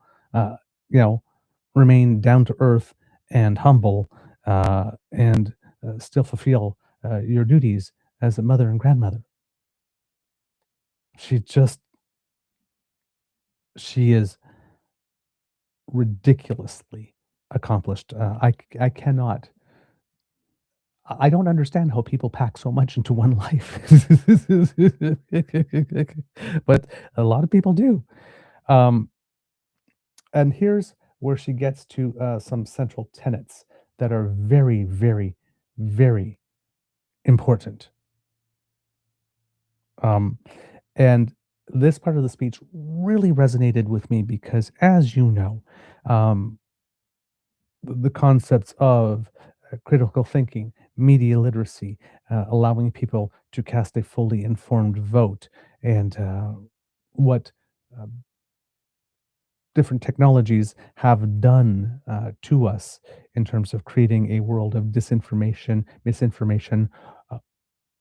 remain down to earth and humble, and still fulfill your duties as a mother and grandmother. She is ridiculously accomplished. I don't understand how people pack so much into one life, but a lot of people do. And here's where she gets to some central tenets that are very, very, very important. And this part of the speech really resonated with me because, as you know, the concepts of critical thinking, media literacy, allowing people to cast a fully informed vote, and what different technologies have done to us in terms of creating a world of disinformation, misinformation,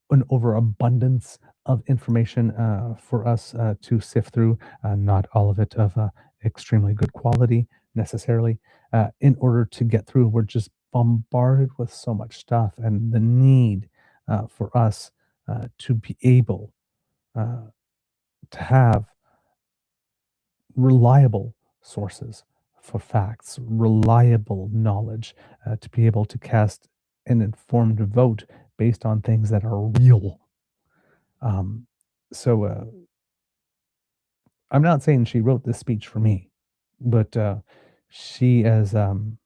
an overabundance of information for us to sift through, not all of it of extremely good quality necessarily. In order to get through, we're just bombarded with so much stuff, and the need for us to be able to have reliable sources for facts, reliable knowledge, to be able to cast an informed vote based on things that are real. So I'm not saying she wrote this speech for me, but she, as someone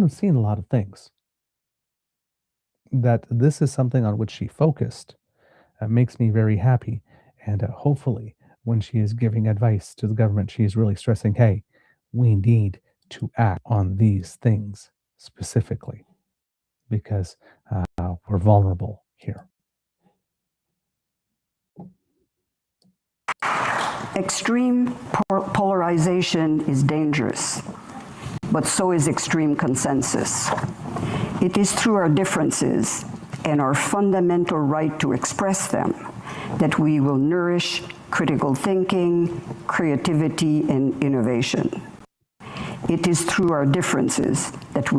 who's seen a lot of things, that this is something on which she focused, makes me very happy. And hopefully, when she is giving advice to the government, she is really stressing, hey, we need to act on these things specifically because we're vulnerable here. Extreme polarization is dangerous, but so is extreme consensus. It is through our differences and our fundamental right to express them that we will nourish critical thinking, creativity, and innovation. It is through our differences that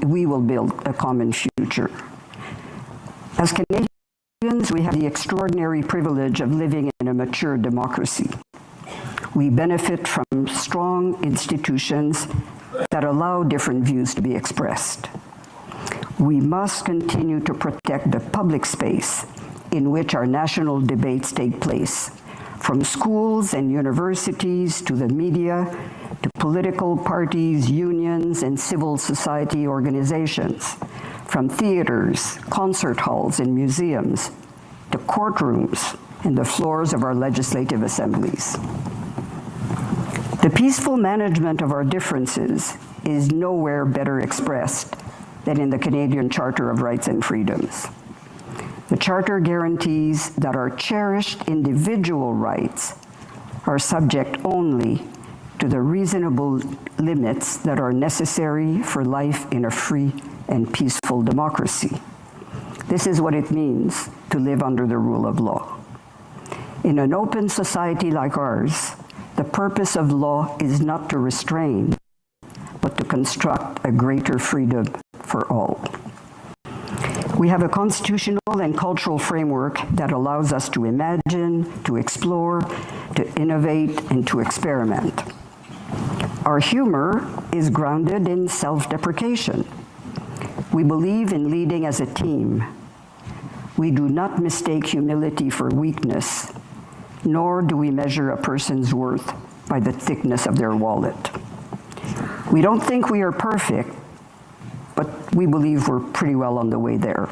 we will build a common future. As Canadians, we have the extraordinary privilege of living in a mature democracy. We benefit from strong institutions that allow different views to be expressed. We must continue to protect the public space in which our national debates take place, from schools and universities to the media, to political parties, unions, and civil society organizations, from theaters, concert halls, and museums, to courtrooms and the floors of our legislative assemblies. The peaceful management of our differences is nowhere better expressed than in the Canadian Charter of Rights and Freedoms. The Charter guarantees that our cherished individual rights are subject only to the reasonable limits that are necessary for life in a free and peaceful democracy. This is what it means to live under the rule of law. In an open society like ours, the purpose of law is not to restrain, but to construct a greater freedom for all. We have a constitutional and cultural framework that allows us to imagine, to explore, to innovate, and to experiment. Our humor is grounded in self-deprecation. We believe in leading as a team. We do not mistake humility for weakness, nor do we measure a person's worth by the thickness of their wallet. We don't think we are perfect, but we believe we're pretty well on the way there.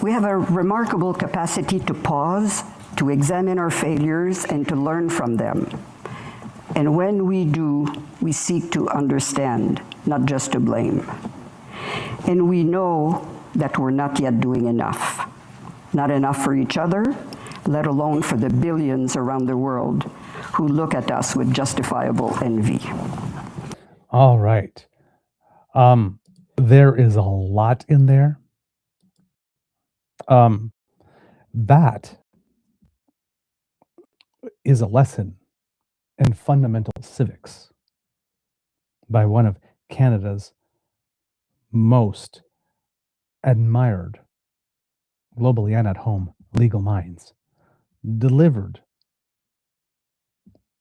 We have a remarkable capacity to pause, to examine our failures, and to learn from them. And when we do, we seek to understand, not just to blame. And we know that we're not yet doing enough. Not enough for each other, let alone for the billions around the world who look at us with justifiable envy. All right. There is a lot in there. That is a lesson in fundamental civics by one of Canada's most admired, globally and at home, legal minds, delivered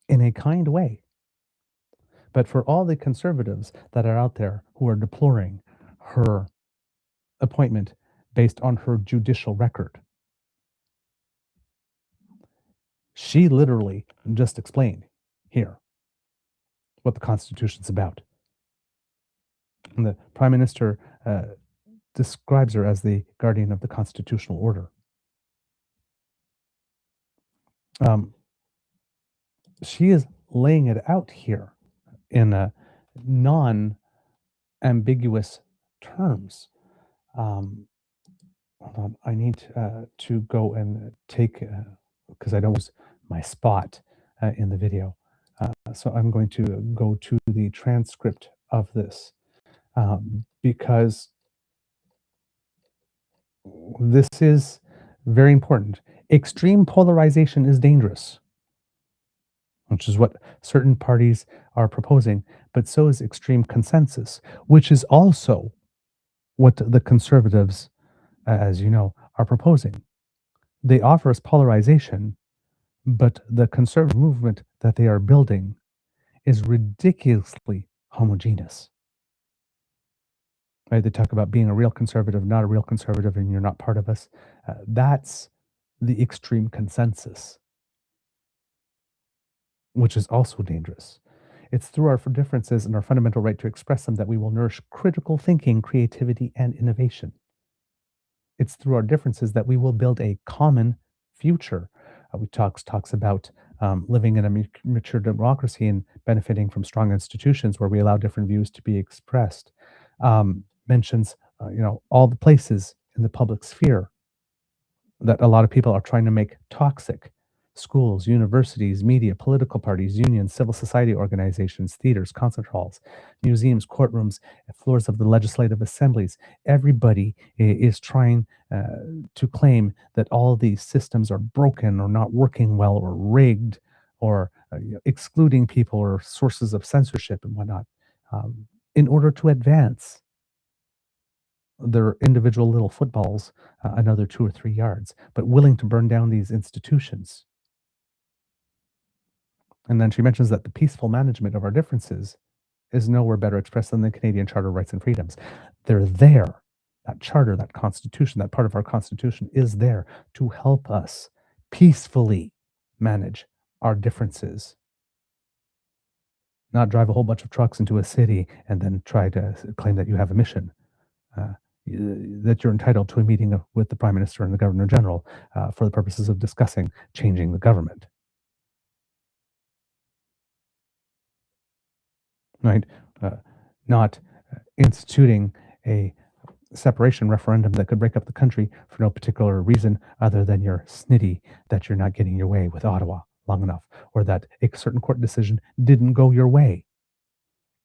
in a kind way. But for all the conservatives that are out there who are deploring her appointment based on her judicial record, she literally just explained here what the Constitution's about. And the Prime Minister describes her as the guardian of the constitutional order. She is laying it out here in non-ambiguous terms. Hold on, I need to go and take, because I don't lose my spot in the video. So I'm going to go to the transcript of this because this is very important. Extreme polarization is dangerous, which is what certain parties are proposing, but so is extreme consensus, which is also what the conservatives, as you know, are proposing. They offer us polarization But the conservative movement that they are building is ridiculously homogeneous. Right? They talk about being a real conservative, not a real conservative, and you're not part of us. That's the extreme consensus, which is also dangerous. It's through our differences and our fundamental right to express them that we will nourish critical thinking, creativity, and innovation. It's through our differences that we will build a common future. We talks about living in a mature democracy and benefiting from strong institutions where we allow different views to be expressed. Mentions, all the places in the public sphere that a lot of people are trying to make toxic. Schools, universities, media, political parties, unions, civil society organizations, theaters, concert halls, museums, courtrooms, floors of the legislative assemblies. Everybody is trying to claim that all of these systems are broken or not working well or rigged or excluding people or sources of censorship and whatnot in order to advance their individual little footballs another 2 or 3 yards, but willing to burn down these institutions. And then she mentions that the peaceful management of our differences is nowhere better expressed than the Canadian Charter of Rights and Freedoms. They're there. That charter, that constitution, that part of our constitution is there to help us peacefully manage our differences. Not drive a whole bunch of trucks into a city and then try to claim that you have a mission. That you're entitled to a meeting with the Prime Minister and the Governor General for the purposes of discussing changing the government. Right? Not instituting a separation referendum that could break up the country for no particular reason other than you're snitty that you're not getting your way with Ottawa long enough, or that a certain court decision didn't go your way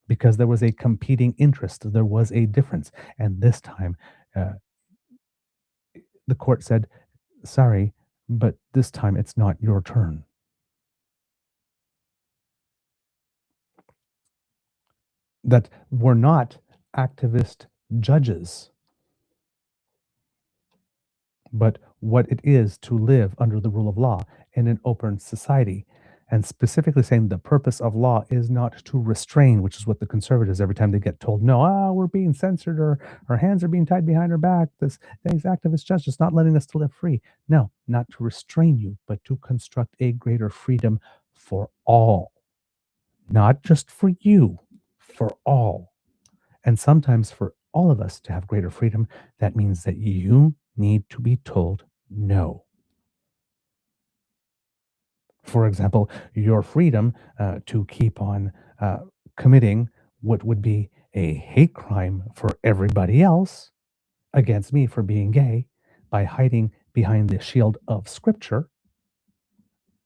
because there was a competing interest, there was a difference. And this time, the court said, sorry, but this time it's not your turn. That we're not activist judges, but what it is to live under the rule of law in an open society. And specifically saying the purpose of law is not to restrain, which is what the conservatives, every time they get told, no, we're being censored or our hands are being tied behind our back, these activist judges not letting us to live free. No, not to restrain you, but to construct a greater freedom for all. Not just for you, for all. And sometimes for all of us to have greater freedom, that means that you need to be told no. For example, your freedom to keep on committing what would be a hate crime for everybody else against me for being gay by hiding behind the shield of Scripture,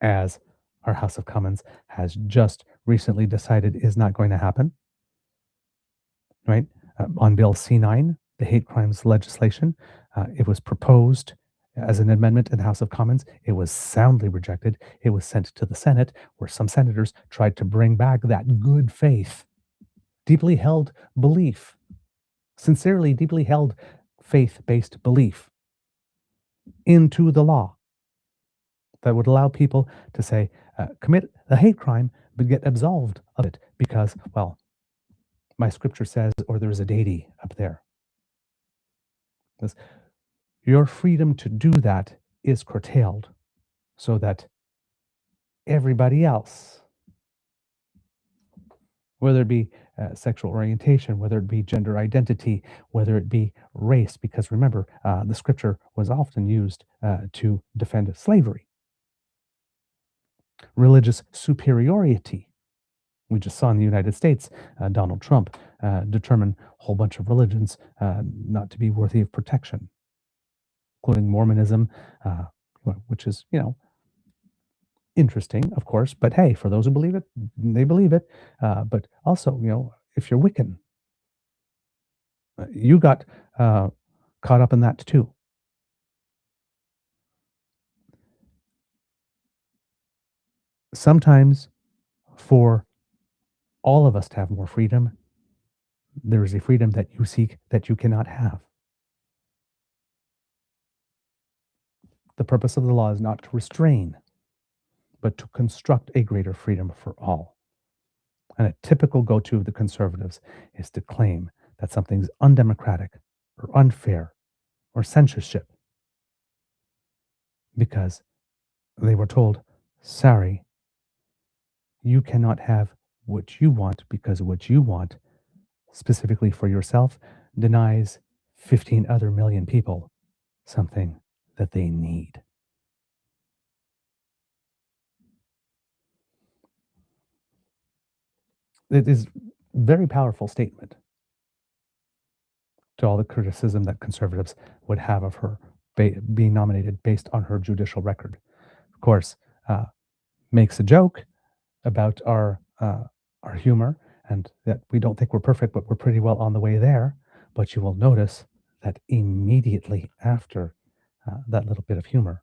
as our House of Commons has just recently decided is not going to happen. Right? On Bill C9, the hate crimes legislation, it was proposed as an amendment in the House of Commons. It was soundly rejected. It was sent to the Senate, where some senators tried to bring back that good faith, deeply held belief, sincerely deeply held faith-based belief into the law that would allow people to say, commit a hate crime, but get absolved of it because, well, my scripture says, or there's a deity up there. Because your freedom to do that is curtailed so that everybody else, whether it be sexual orientation, whether it be gender identity, whether it be race, because remember, the scripture was often used to defend slavery. Religious superiority. We just saw in the United States, Donald Trump determine a whole bunch of religions not to be worthy of protection, including Mormonism, which is, interesting, of course. But hey, for those who believe it, they believe it. But also, if you're Wiccan, you got caught up in that too. Sometimes for all of us to have more freedom, there is a freedom that you seek that you cannot have. The purpose of the law is not to restrain, but to construct a greater freedom for all. And a typical go-to of the Conservatives is to claim that something's undemocratic or unfair or censorship because they were told, sorry, you cannot have what you want because what you want, specifically for yourself, denies 15 other million people something that they need. It is a very powerful statement to all the criticism that Conservatives would have of her being nominated based on her judicial record. Of course, makes a joke about our humor and that we don't think we're perfect, but we're pretty well on the way there. But you will notice that immediately after that little bit of humor,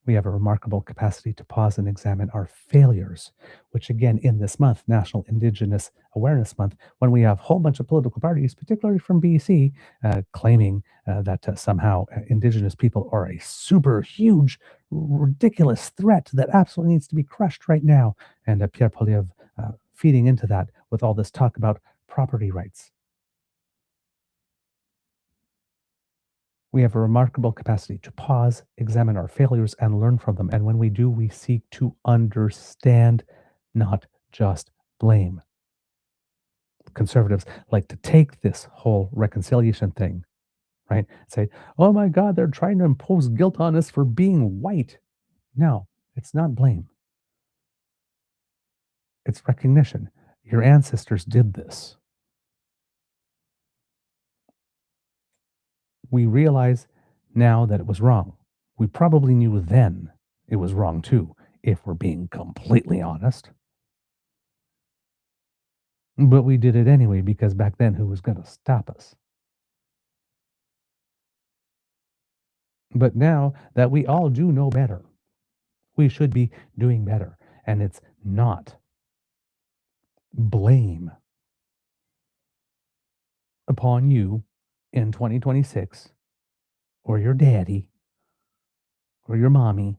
we have a remarkable capacity to pause and examine our failures, which again, in this month, National Indigenous Awareness Month, when we have a whole bunch of political parties, particularly from BC, claiming that somehow Indigenous people are a super huge, ridiculous threat that absolutely needs to be crushed right now. And Pierre Poilièvre feeding into that with all this talk about property rights. We have a remarkable capacity to pause, examine our failures, and learn from them. And when we do, we seek to understand, not just blame. Conservatives like to take this whole reconciliation thing, right? Say, oh my God, they're trying to impose guilt on us for being white. No, it's not blame. It's recognition. Your ancestors did this. We realize now that it was wrong. We probably knew then it was wrong too, if we're being completely honest. But we did it anyway because back then, who was going to stop us? But now that we all do know better, we should be doing better. And it's not blame upon you in 2026 or your daddy or your mommy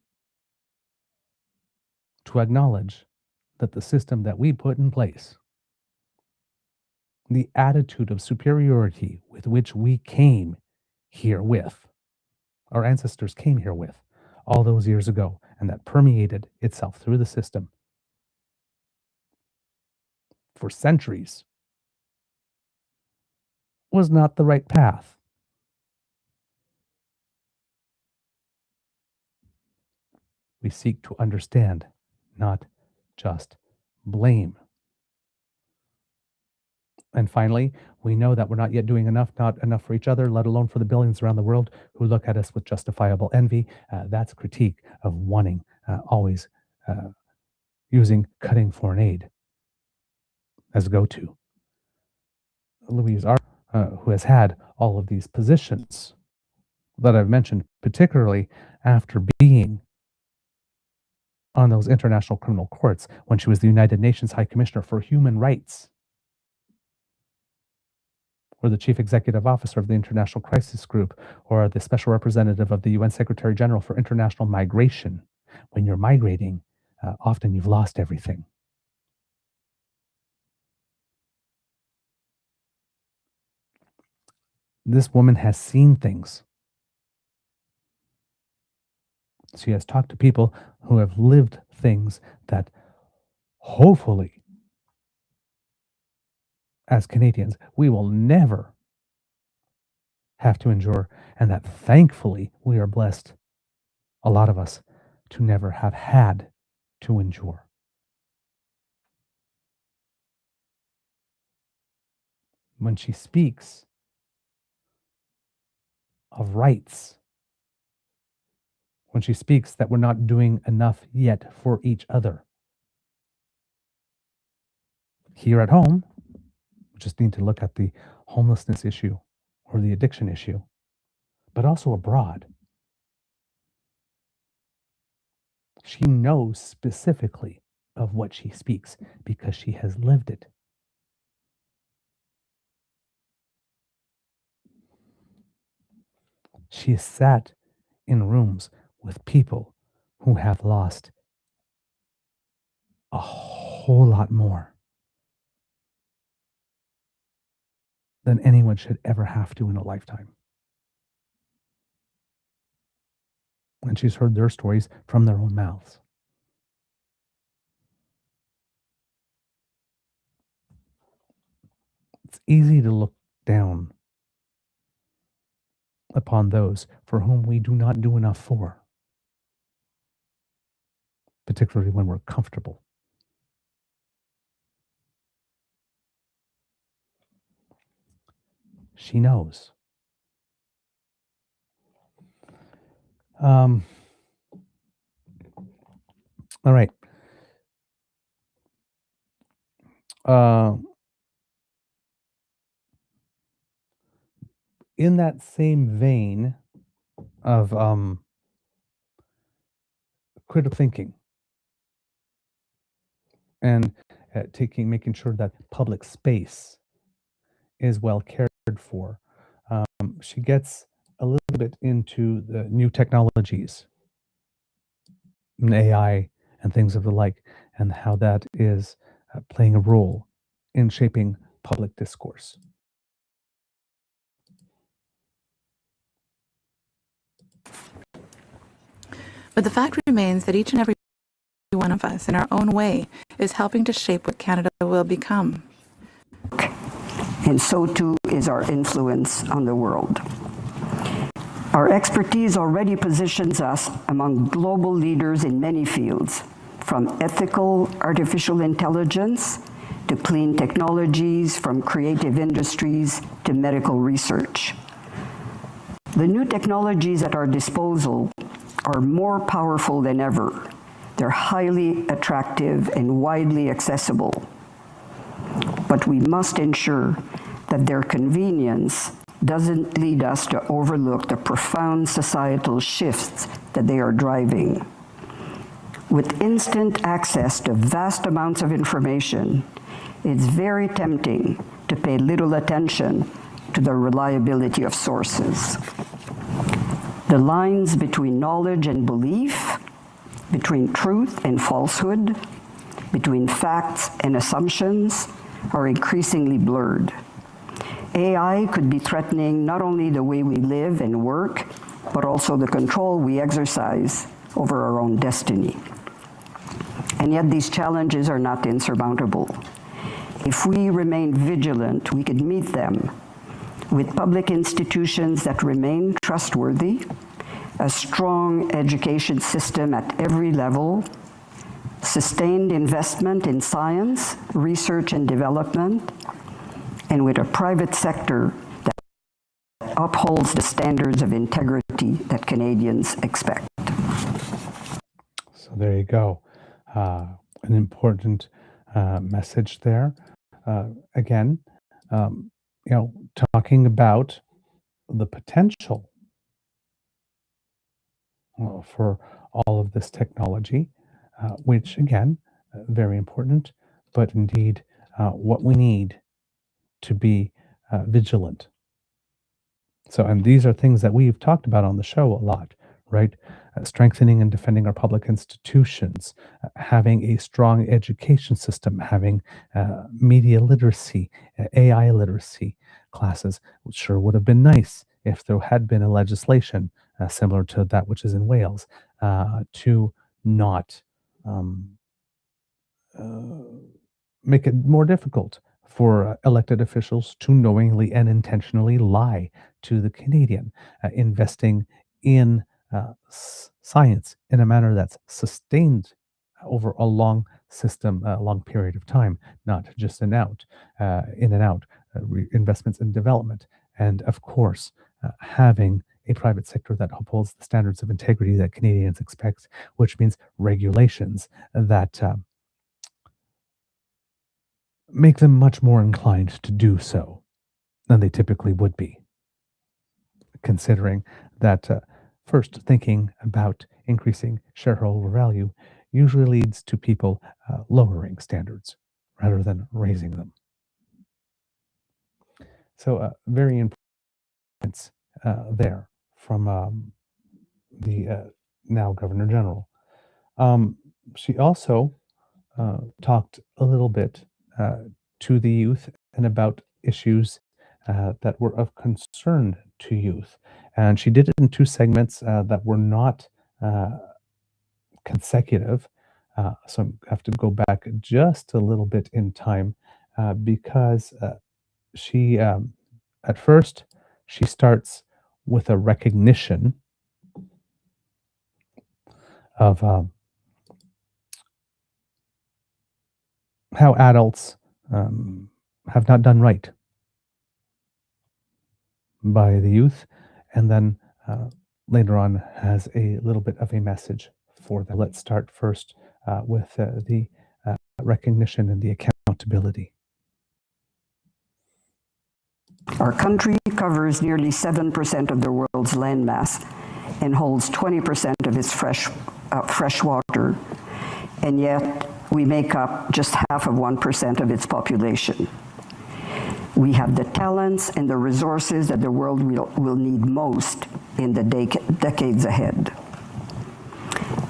to acknowledge that the system that we put in place, the attitude of superiority with which we came here with, our ancestors came here with all those years ago, and that permeated itself through the system for centuries, was not the right path. We seek to understand, not just blame. And finally, we know that we're not yet doing enough, not enough for each other, let alone for the billions around the world who look at us with justifiable envy. That's critique of wanting, always using cutting foreign aid as a go-to. Louise Arbour, who has had all of these positions that I've mentioned, particularly after being on those international criminal courts when she was the United Nations High Commissioner for Human Rights, or the Chief Executive Officer of the International Crisis Group, or the Special Representative of the UN Secretary General for International Migration. When you're migrating, often you've lost everything. This woman has seen things. She has talked to people who have lived things that hopefully, as Canadians, we will never have to endure, and that thankfully we are blessed, a lot of us, to never have had to endure. When she speaks of rights, when she speaks that we're not doing enough yet for each other, here at home, we just need to look at the homelessness issue or the addiction issue, but also abroad. She knows specifically of what she speaks because she has lived it. She has sat in rooms with people who have lost a whole lot more than anyone should ever have to in a lifetime. And she's heard their stories from their own mouths. It's easy to look down upon those for whom we do not do enough for, particularly when we're comfortable. She knows. All right. In that same vein of critical thinking and making sure that public space is well cared for, she gets a little bit into the new technologies, and AI and things of the like, and how that is playing a role in shaping public discourse. But the fact remains that each and every one of us, in our own way, is helping to shape what Canada will become. And so too is our influence on the world. Our expertise already positions us among global leaders in many fields, from ethical artificial intelligence to clean technologies, from creative industries to medical research. The new technologies at our disposal are more powerful than ever. They're highly attractive and widely accessible. But we must ensure that their convenience doesn't lead us to overlook the profound societal shifts that they are driving. With instant access to vast amounts of information, it's very tempting to pay little attention to the reliability of sources. The lines between knowledge and belief, between truth and falsehood, between facts and assumptions are increasingly blurred. AI could be threatening not only the way we live and work, but also the control we exercise over our own destiny. And yet these challenges are not insurmountable. If we remain vigilant, we could meet them with public institutions that remain trustworthy, a strong education system at every level, sustained investment in science, research and development, and with a private sector that upholds the standards of integrity that Canadians expect. So there you go. An important message there. Again, talking about the potential for all of this technology, which again, very important, but indeed what we need to be vigilant. So, and these are things that we've talked about on the show a lot, right? Strengthening and defending our public institutions, having a strong education system, having media literacy, AI literacy classes, which sure would have been nice if there had been a legislation similar to that which is in Wales to not make it more difficult for elected officials to knowingly and intentionally lie to the Canadian, investing in science in a manner that's sustained over a long system, a long period of time, not just in and out, investments in development. And of course, having a private sector that upholds the standards of integrity that Canadians expect, which means regulations that make them much more inclined to do so than they typically would be, considering that first thinking about increasing shareholder value usually leads to people lowering standards rather than raising them. So very important there from the now Governor General. She also talked a little bit to the youth and about issues that were of concern to youth. And she did it in two segments that were not consecutive. So I have to go back just a little bit in time because she, at first, she starts with a recognition of how adults have not done right by the youth, and then later on has a little bit of a message for them. Let's start first with the recognition and the accountability. Our country covers nearly 7% of the world's landmass and holds 20% of its fresh water, and yet we make up just half of 1% of its population. We have the talents and the resources that the world will need most in the decades ahead.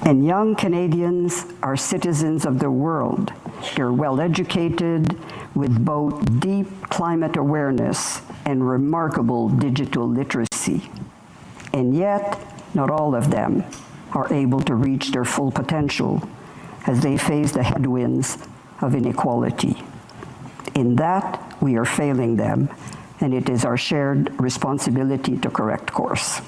And young Canadians are citizens of the world. They're well educated with both deep climate awareness and remarkable digital literacy. And yet, not all of them are able to reach their full potential as they face the headwinds of inequality. In that, we are failing them, and it is our shared responsibility to correct course.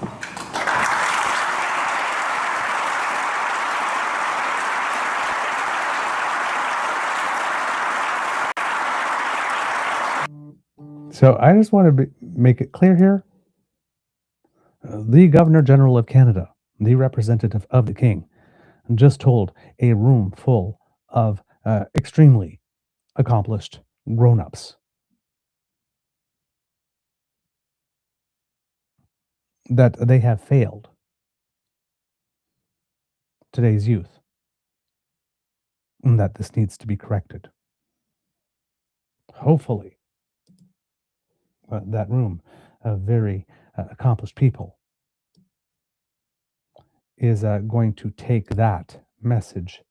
So I just want to make it clear here. The Governor General of Canada, the representative of the King, just told a room full of extremely accomplished grown-ups that they have failed today's youth and that this needs to be corrected. Hopefully, that room of very accomplished people is going to take that message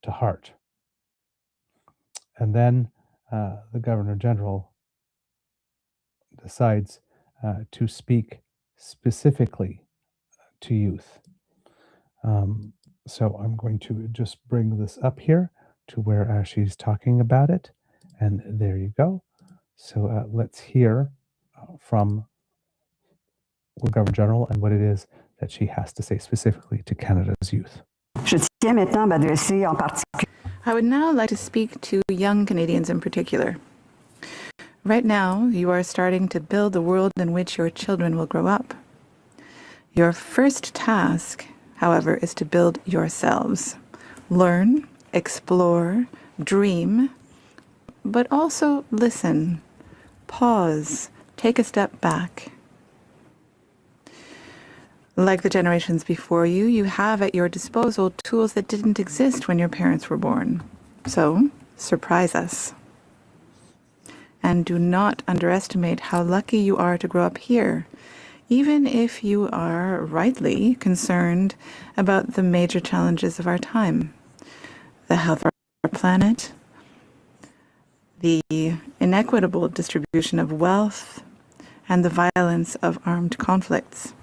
to heart. And then the Governor General decides to speak specifically to youth. So I'm going to just bring this up here to where she's talking about it. And there you go. So let's hear from the Governor General and what it is that she has to say specifically to Canada's youth. I would now like to speak to young Canadians in particular. Right now, you are starting to build the world in which your children will grow up. Your first task, however, is to build yourselves. Learn, explore, dream, but also listen, pause, take a step back. Like the generations before you, you have at your disposal tools that didn't exist when your parents were born. So, surprise us. And do not underestimate how lucky you are to grow up here, even if you are rightly concerned about the major challenges of our time. The health of our planet, the inequitable distribution of wealth, and the violence of armed conflicts.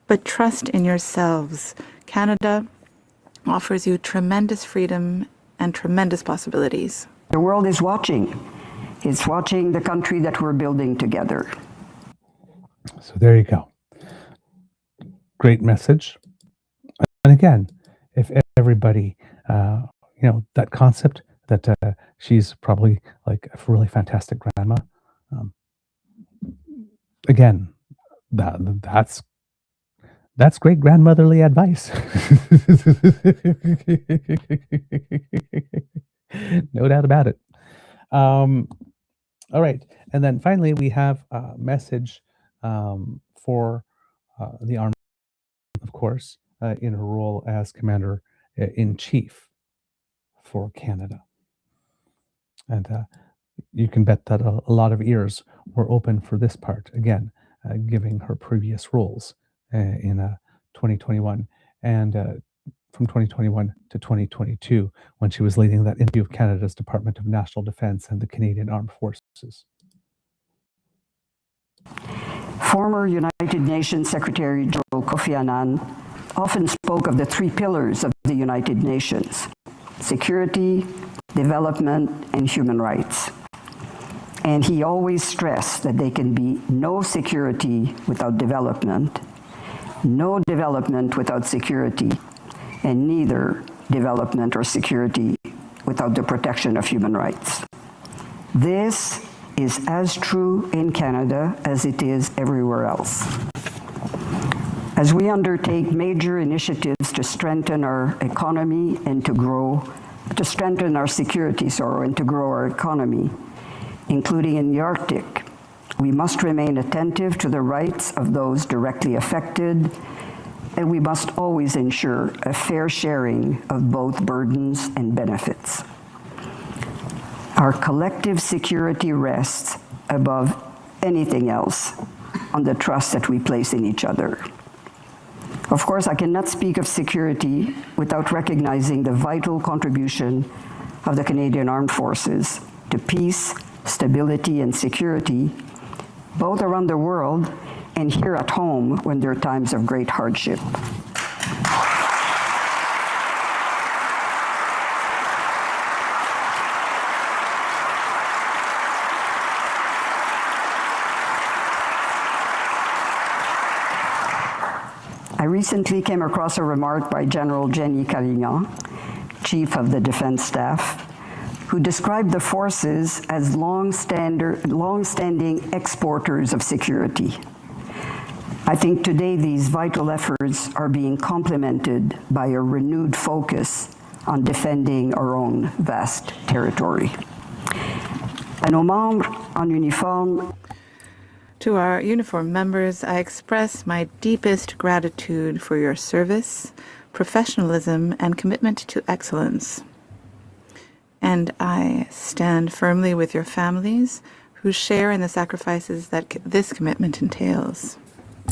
But trust in yourselves. Canada offers you tremendous freedom and tremendous possibilities. The world is watching. It's watching the country that we're building together. So there you go. Great message. And again, if everybody, that concept that she's probably like a really fantastic grandma. Again, that's great grandmotherly advice. No doubt about it. All right. And then finally, we have a message for the Army, of course, in her role as Commander-in-Chief for Canada. And you can bet that a lot of ears were open for this part, again, giving her previous roles in 2021. And from 2021 to 2022 when she was leading that interview of Canada's Department of National Defence and the Canadian Armed Forces. Former United Nations Secretary General Kofi Annan often spoke of the three pillars of the United Nations: security, development, and human rights. And he always stressed that there can be no security without development, no development without security, and neither development or security without the protection of human rights. This is as true in Canada as it is everywhere else. As we undertake major initiatives to strengthen our economy and to strengthen our security, and to grow our economy, including in the Arctic, we must remain attentive to the rights of those directly affected, and we must always ensure a fair sharing of both burdens and benefits. Our collective security rests above anything else on the trust that we place in each other. Of course, I cannot speak of security without recognizing the vital contribution of the Canadian Armed Forces to peace, stability, and security, both around the world and here at home when there are times of great hardship. I recently came across a remark by General Jenny Calignan, Chief of the Defense Staff, who described the forces as long-standing exporters of security. I think today these vital efforts are being complemented by a renewed focus on defending our own vast territory. À nos membres en uniforme, To our uniformed members, I express my deepest gratitude for your service, professionalism, and commitment to excellence. And I stand firmly with your families who share in the sacrifices that this commitment entails.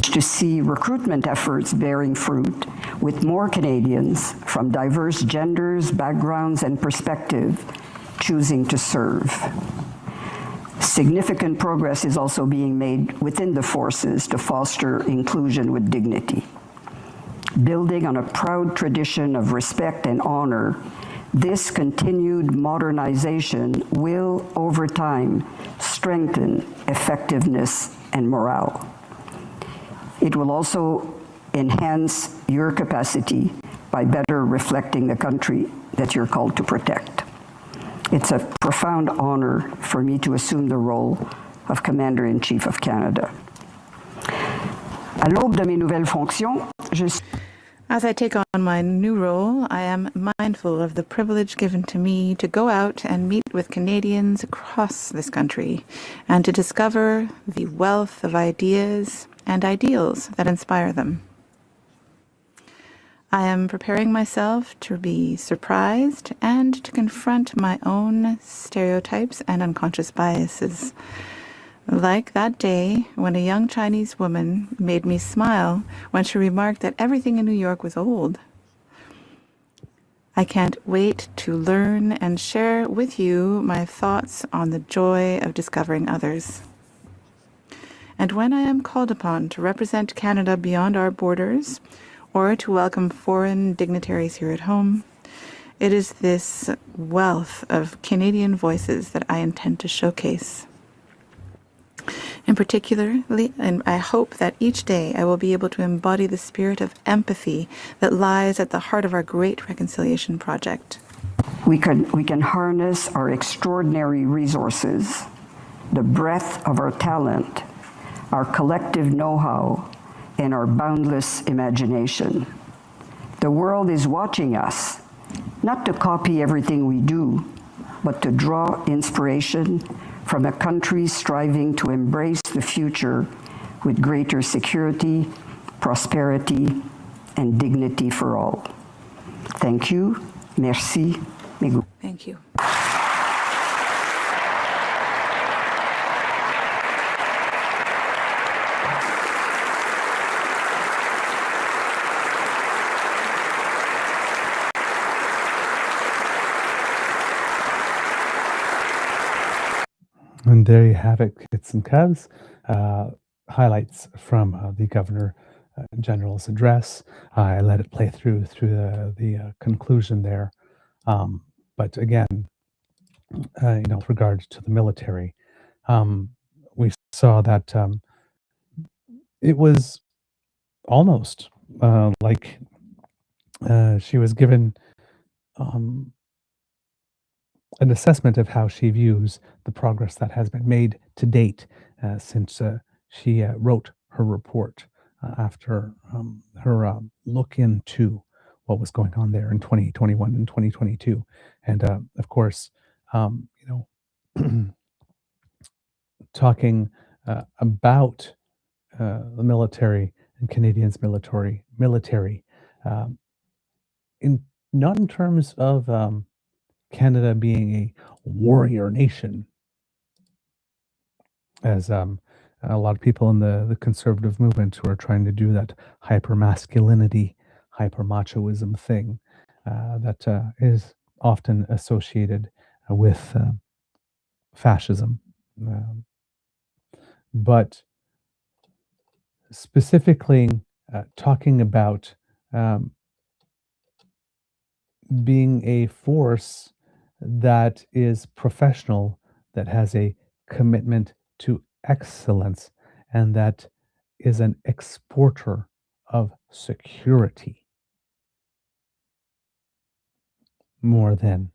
To see recruitment efforts bearing fruit with more Canadians from diverse genders, backgrounds, and perspectives choosing to serve. Significant progress is also being made within the forces to foster inclusion with dignity. Building on a proud tradition of respect and honor, this continued modernization will, over time, strengthen effectiveness and morale. It will also enhance your capacity by better reflecting the country that you're called to protect. It's a profound honor for me to assume the role of Commander-in-Chief of Canada. À l'aube de mes nouvelles fonctions, As I take on my new role, I am mindful of the privilege given to me to go out and meet with Canadians across this country and to discover the wealth of ideas and ideals that inspire them. I am preparing myself to be surprised and to confront my own stereotypes and unconscious biases. Like that day when a young Chinese woman made me smile when she remarked that everything in New York was old. I can't wait to learn and share with you my thoughts on the joy of discovering others. And when I am called upon to represent Canada beyond our borders, or to welcome foreign dignitaries here at home, it is this wealth of Canadian voices that I intend to showcase. In particular, and I hope that each day I will be able to embody the spirit of empathy that lies at the heart of our great reconciliation project. we can harness our extraordinary resources, the breadth of our talent, our collective know-how, and our boundless imagination. The world is watching us, not to copy everything we do, but to draw inspiration from a country striving to embrace the future with greater security, prosperity, and dignity for all. Thank you. Merci. Thank you. And there you have it, kids and cubs. Highlights from the Governor General's address. I let it play through the conclusion there. But again, with regard to the military, we saw that it was almost like she was given an assessment of how she views the progress that has been made to date since she wrote her report after her look into what was going on there in 2021 and 2022. And of course, talking about the military and Canadians' military, not in terms of Canada being a warrior nation, as a lot of people in the conservative movement who are trying to do that hyper masculinity, hyper machoism thing that is often associated with fascism. But specifically talking about being a force that is professional, that has a commitment to excellence, and that is an exporter of security more than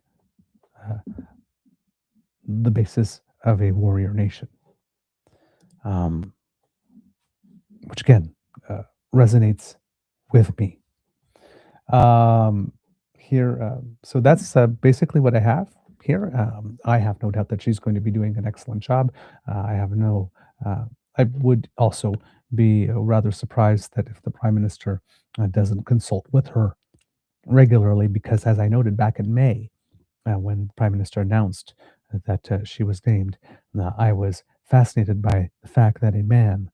the basis of a warrior nation. Which again resonates with me. Here, so that's basically what I have here. I have no doubt that she's going to be doing an excellent job. I would also be rather surprised that if the Prime Minister doesn't consult with her regularly, because as I noted back in May, when the Prime Minister announced that she was named, I was fascinated by the fact that a man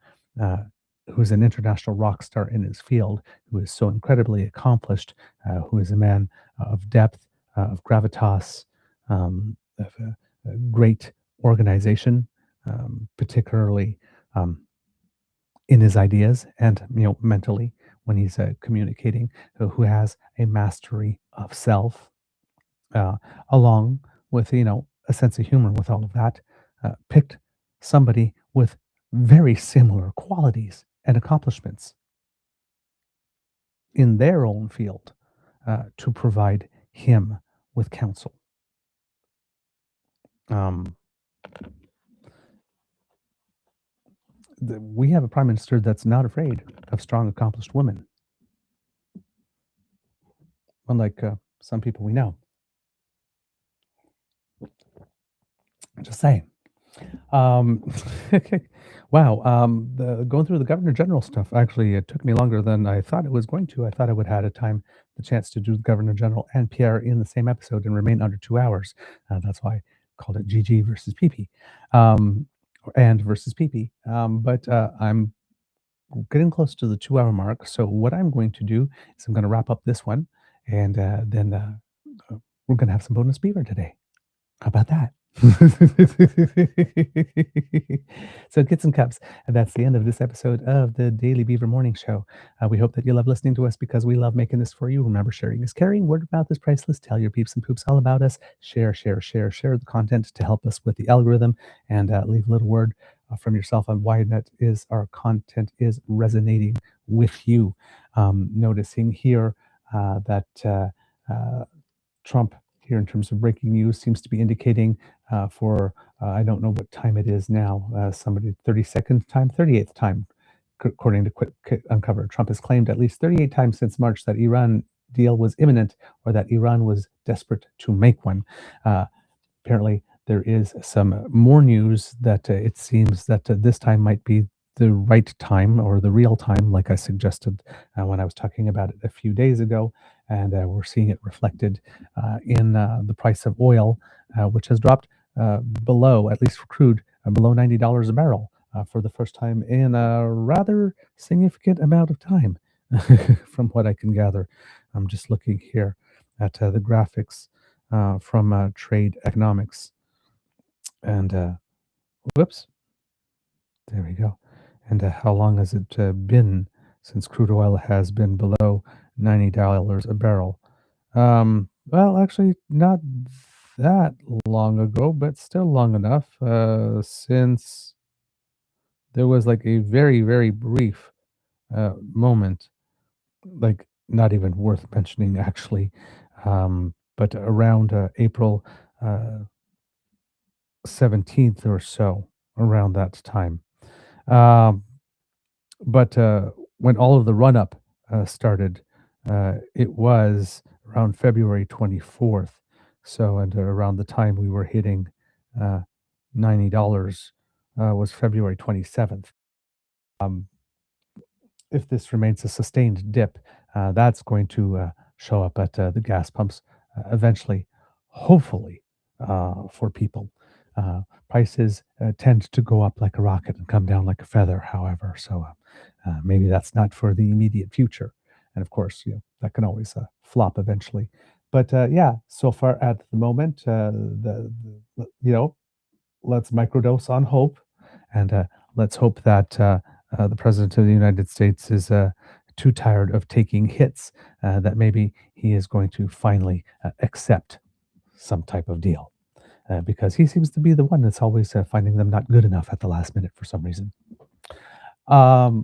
who's an international rock star in his field, who is so incredibly accomplished, who is a man of depth, of gravitas, of a great organization, particularly in his ideas and mentally when he's communicating, who has a mastery of self, along with a sense of humor with all of that, picked somebody with very similar qualities and accomplishments in their own field to provide him with counsel. We have a Prime Minister that's not afraid of strong, accomplished women, unlike some people we know. Just saying. Wow. Going through the Governor General stuff, actually, it took me longer than I thought it was going to. I thought I would have had the chance to do the Governor General and Pierre in the same episode and remain under 2 hours. That's why I called it GG versus PP, and versus PP. But I'm getting close to the 2-hour mark. So what I'm going to do is I'm going to wrap up this one, and then we're going to have some bonus beaver today. How about that? So kids and cubs, and that's the end of this episode of the Daily Beaver Morning Show. We hope that you love listening to us because we love making this for you. Remember, sharing is caring. Word of mouth is priceless. Tell your peeps and poops all about us. Share the content to help us with the algorithm, and leave a little word from yourself on why our content is resonating with you. Noticing here that Trump, here in terms of breaking news, seems to be indicating for I don't know what time it is now, somebody 32nd time, 38th time, according to Quick Uncover. Trump has claimed at least 38 times since March that Iran deal was imminent, or that Iran was desperate to make one. Apparently, there is some more news that it seems that this time might be the right time, or the real time, like I suggested when I was talking about it a few days ago. And we're seeing it reflected in the price of oil, which has dropped below, at least for crude, below $90 a barrel for the first time in a rather significant amount of time, from what I can gather. I'm just looking here at the graphics from Trade Economics. And Whoops. There we go. And how long has it been since crude oil has been below $90 a barrel? Well, actually, not that long ago, but still long enough since there was like a very, very brief moment, like not even worth mentioning, actually, but around April 17th or so, around that time. But when all of the run up started, it was around February 24th. So, and around the time we were hitting $90 was February 27th. If this remains a sustained dip, that's going to show up at the gas pumps eventually, hopefully, for people. Prices tend to go up like a rocket and come down like a feather, however, so maybe that's not for the immediate future. And of course, that can always flop eventually. But yeah, so far at the moment, let's microdose on hope, and let's hope that the President of the United States is too tired of taking hits, that maybe he is going to finally accept some type of deal. Because he seems to be the one that's always finding them not good enough at the last minute for some reason. All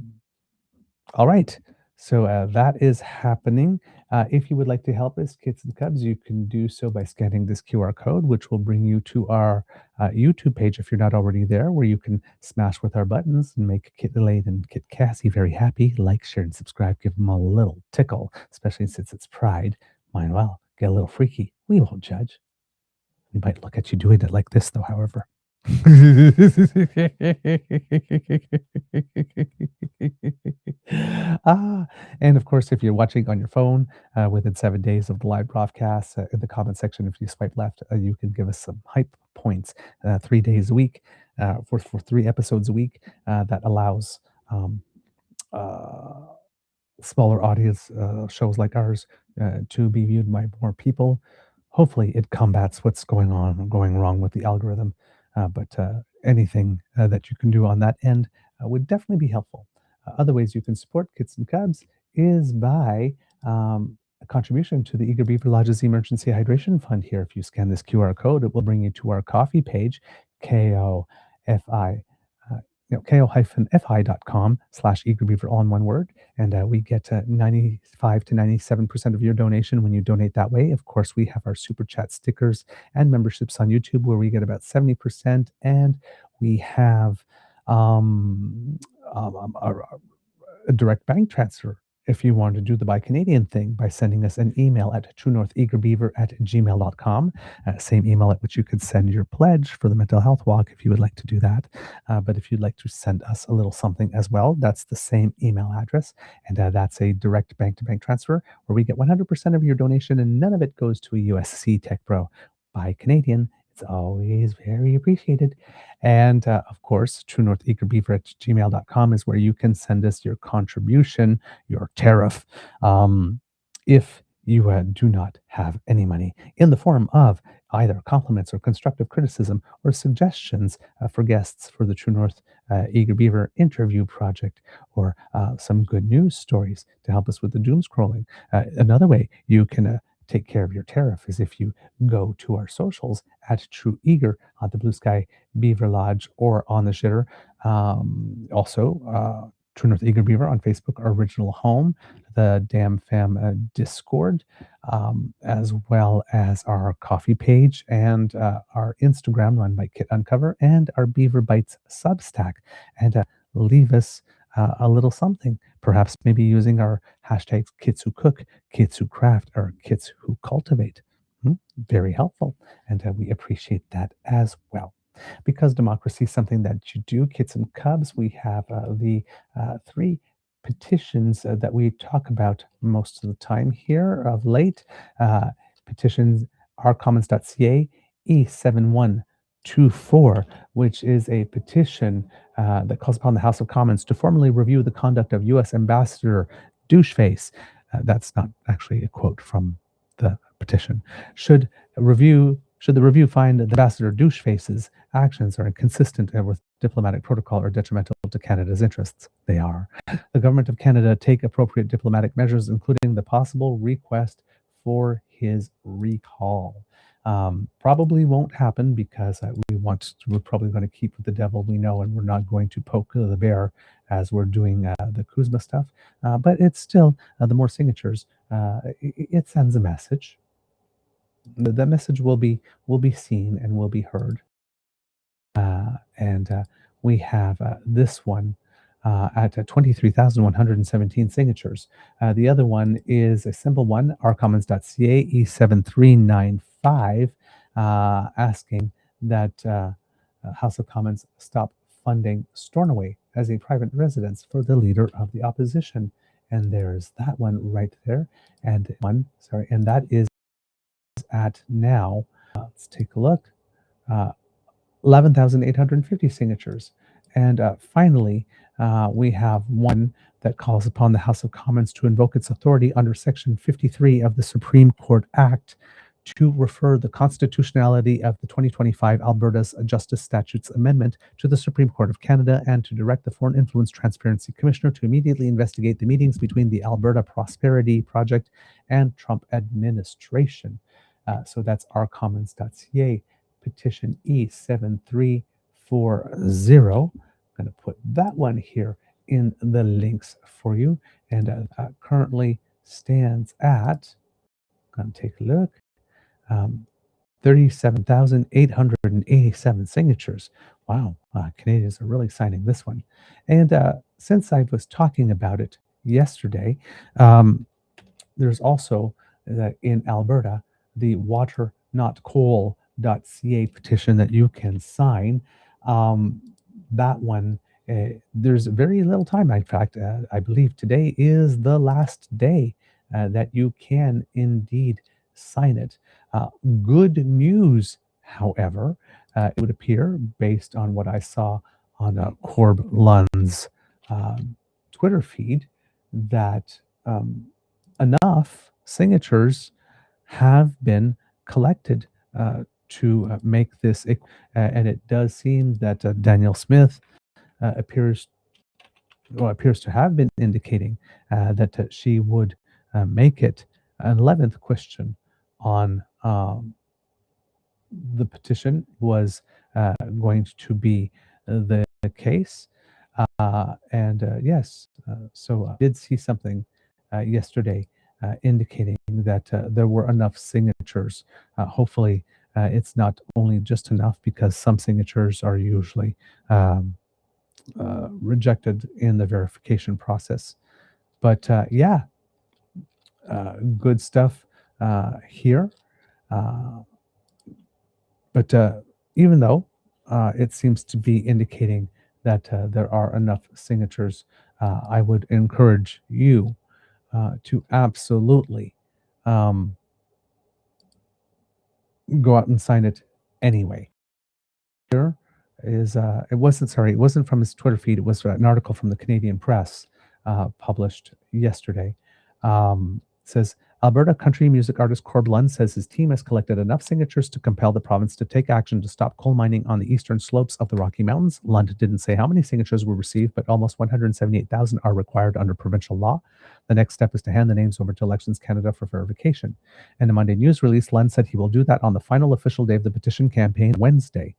right, so that is happening. If you would like to help us, Kits and Cubs, you can do so by scanning this QR code, which will bring you to our YouTube page if you're not already there, where you can smash with our buttons and make Kit Elaine and Kit Cassie very happy. Like, share, and subscribe. Give them a little tickle, especially since it's Pride. Might well get a little freaky. We won't judge. We might look at you doing it like this, though, however. And of course, if you're watching on your phone within 7 days of the live broadcast, in the comment section, if you swipe left, you can give us some hype points 3 days a week for 3 episodes a week. That allows smaller audience shows like ours to be viewed by more people. Hopefully it combats what's going wrong with the algorithm. But anything that you can do on that end would definitely be helpful. Other ways you can support Kits and Cubs is by a contribution to the Eager Beaver Lodge's Emergency Hydration Fund here. If you scan this QR code, it will bring you to our coffee page, ko-fi.com/eagerbeaver, all in one word. And we get 95 to 97% of your donation when you donate that way. Of course, we have our super chat stickers and memberships on YouTube where we get about 70%. And we have a direct bank transfer if you want to do the Buy Canadian thing by sending us an email at truenortheagerbeaver@gmail.com. Same email at which you could send your pledge for the mental health walk if you would like to do that. But if you'd like to send us a little something as well, that's the same email address. And that's a direct bank-to-bank transfer where we get 100% of your donation and none of it goes to a USC Tech Bro. Buy Canadian. It's always very appreciated. And of course, truenortheagerbeaver@gmail.com is where you can send us your contribution, your tariff, if you do not have any money, in the form of either compliments or constructive criticism or suggestions for guests for the True North Eager Beaver interview project, or some good news stories to help us with the doom scrolling. Another way you can take care of your tariff is if you go to our socials at True Eager on the Blue Sky Beaver Lodge or on the Shitter. Also, True North Eager Beaver on Facebook, our original home, the DamFam Discord, as well as our coffee page and our Instagram run by Kit Uncover and our Beaver Bites Substack. And leave us a little something, perhaps maybe using our hashtags Kits Who Cook, Kits Who Craft, or Kits Who Cultivate. Very helpful, and we appreciate that as well. Because democracy is something that you do, Kits and Cubs, we have the 3 petitions that we talk about most of the time here of late. Petitions ourcommons.ca E7124, which is a petition that calls upon the House of Commons to formally review the conduct of U.S. Ambassador Doucheface. That's not actually a quote from the petition. Should Should the review find that Ambassador Doucheface's actions are inconsistent with diplomatic protocol or detrimental to Canada's interests? They are. The Government of Canada take appropriate diplomatic measures, including the possible request for his recall. Probably won't happen because we're probably going to keep with the devil we know, and we're not going to poke the bear as we're doing the Kuzma stuff. But it's still, the more signatures, it sends a message. The message will be seen and will be heard. And we have this one at 23,117 signatures. The other one is a simple one, rcommons.ca E7395, asking that House of Commons stop funding Stornoway as a private residence for the leader of the opposition. And there's that one right there. And that is at now, let's take a look, 11,850 signatures. And finally, we have one that calls upon the House of Commons to invoke its authority under Section 53 of the Supreme Court Act to refer the constitutionality of the 2025 Alberta's Justice Statutes Amendment to the Supreme Court of Canada, and to direct the Foreign Influence Transparency Commissioner to immediately investigate the meetings between the Alberta Prosperity Project and Trump administration. So that's rcommons.ca, petition E7340. I'm going to put that one here in the links for you, and currently stands at, I'm going to take a look, 37,887 signatures. Wow, Canadians are really signing this one. And since I was talking about it yesterday, there's also in Alberta the waternotcoal.ca petition that you can sign. That one, there's very little time. In fact, I believe today is the last day that you can indeed sign it. Good news, however, it would appear, based on what I saw on Corb Lund's Twitter feed, that enough signatures have been collected to make this, and it does seem that Danielle Smith appears to have been indicating that she would make it an 11th question on the petition was going to be the case. Yes, so I did see something yesterday indicating that there were enough signatures. Hopefully, it's not only just enough, because some signatures are usually rejected in the verification process. But yeah, good stuff here. But even though it seems to be indicating that there are enough signatures, I would encourage you to absolutely go out and sign it anyway. Here is it wasn't from his Twitter feed. It was an article from the Canadian Press published yesterday. Says Alberta country music artist Corb Lund says his team has collected enough signatures to compel the province to take action to stop coal mining on the eastern slopes of the Rocky Mountains. Lund didn't say how many signatures were received, but almost 178,000 are required under provincial law. The next step is to hand the names over to Elections Canada for verification. In a Monday news release, Lund said he will do that on the final official day of the petition campaign, Wednesday.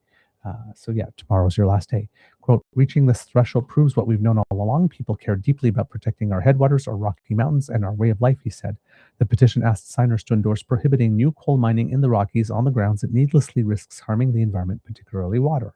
So yeah, tomorrow's your last day. Quote, reaching this threshold proves what we've known all along. People care deeply about protecting our headwaters, our Rocky Mountains, and our way of life, he said. The petition asked signers to endorse prohibiting new coal mining in the Rockies on the grounds it needlessly risks harming the environment, particularly water.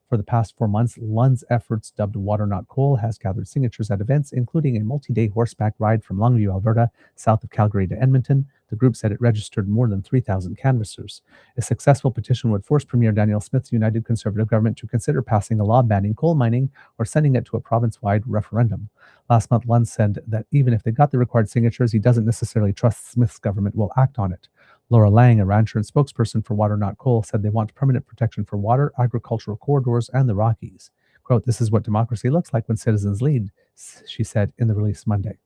For the past 4 months, Lund's efforts, dubbed Water Not Coal, has gathered signatures at events, including a multi-day horseback ride from Longview, Alberta, south of Calgary to Edmonton. The group said it registered more than 3,000 canvassers. A successful petition would force Premier Danielle Smith's United Conservative government to consider passing a law banning coal mining or sending it to a province-wide referendum. Last month, Lund said that even if they got the required signatures, he doesn't necessarily trust Smith's government will act on it. Laura Lang, a rancher and spokesperson for Water Not Coal, said they want permanent protection for water, agricultural corridors, and the Rockies. Quote, this is what democracy looks like when citizens lead, she said in the release Monday.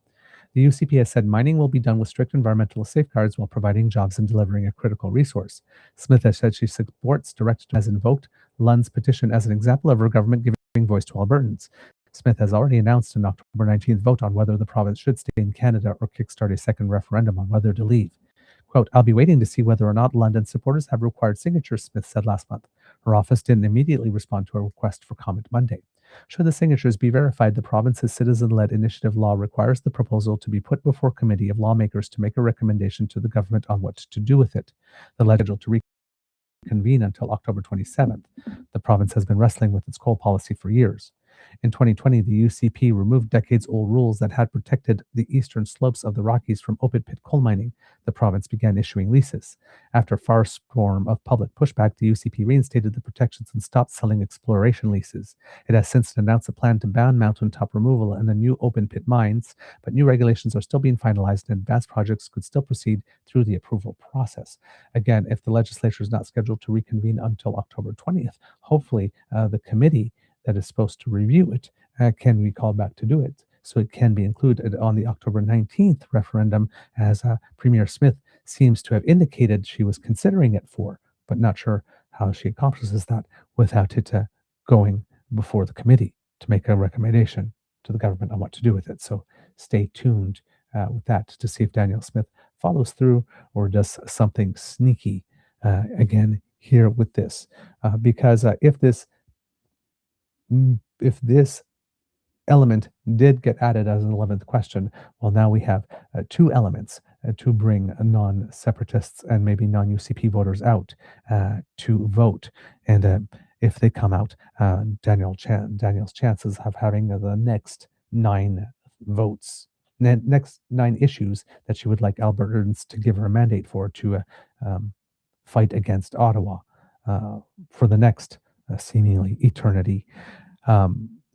The UCP has said mining will be done with strict environmental safeguards while providing jobs and delivering a critical resource. Smith has said she supports direct has invoked Lund's petition as an example of her government giving voice to Albertans. Smith has already announced an October 19th vote on whether the province should stay in Canada or kickstart a second referendum on whether to leave. Quote, I'll be waiting to see whether or not London supporters have required signatures, Smith said last month. Her office didn't immediately respond to a request for comment Monday. Should the signatures be verified, the province's citizen-led initiative law requires the proposal to be put before a committee of lawmakers to make a recommendation to the government on what to do with it. The legislature scheduled to reconvene until October 27th. The province has been wrestling with its coal policy for years. In 2020, the UCP removed decades-old rules that had protected the eastern slopes of the Rockies from open-pit coal mining. The province began issuing leases. After a firestorm of public pushback, the UCP reinstated the protections and stopped selling exploration leases. It has since announced a plan to ban mountaintop removal and the new open-pit mines, but new regulations are still being finalized and advanced projects could still proceed through the approval process. Again, if the legislature is not scheduled to reconvene until October 20th, hopefully the committee that is supposed to review it can be called back to do it. So it can be included on the October 19th referendum, as Premier Smith seems to have indicated she was considering it for, but not sure how she accomplishes that without it going before the committee to make a recommendation to the government on what to do with it. So stay tuned with that to see if Danielle Smith follows through or does something sneaky again here with this. Because if this element did get added as an 11th question, well, now we have two elements to bring non-separatists and maybe non-UCP voters out to vote. And if they come out, Daniel's chances of having the next 9 votes, next 9 issues that she would like Albertans to give her a mandate for to fight against Ottawa for the next seemingly eternity,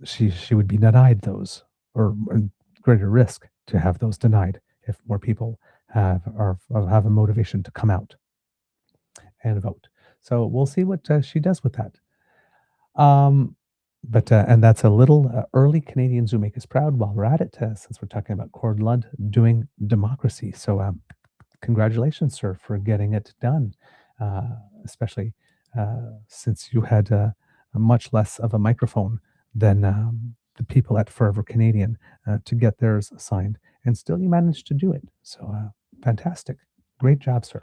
she would be denied those, or greater risk to have those denied if more people have a motivation to come out and vote. So we'll see what she does with that. But and that's a little early Canadians who make us proud while we're at it, since we're talking about Cord Lund doing democracy. So congratulations, sir, for getting it done, especially since you had much less of a microphone than the people at Forever Canadian to get theirs signed. And still you managed to do it. So fantastic. Great job, sir.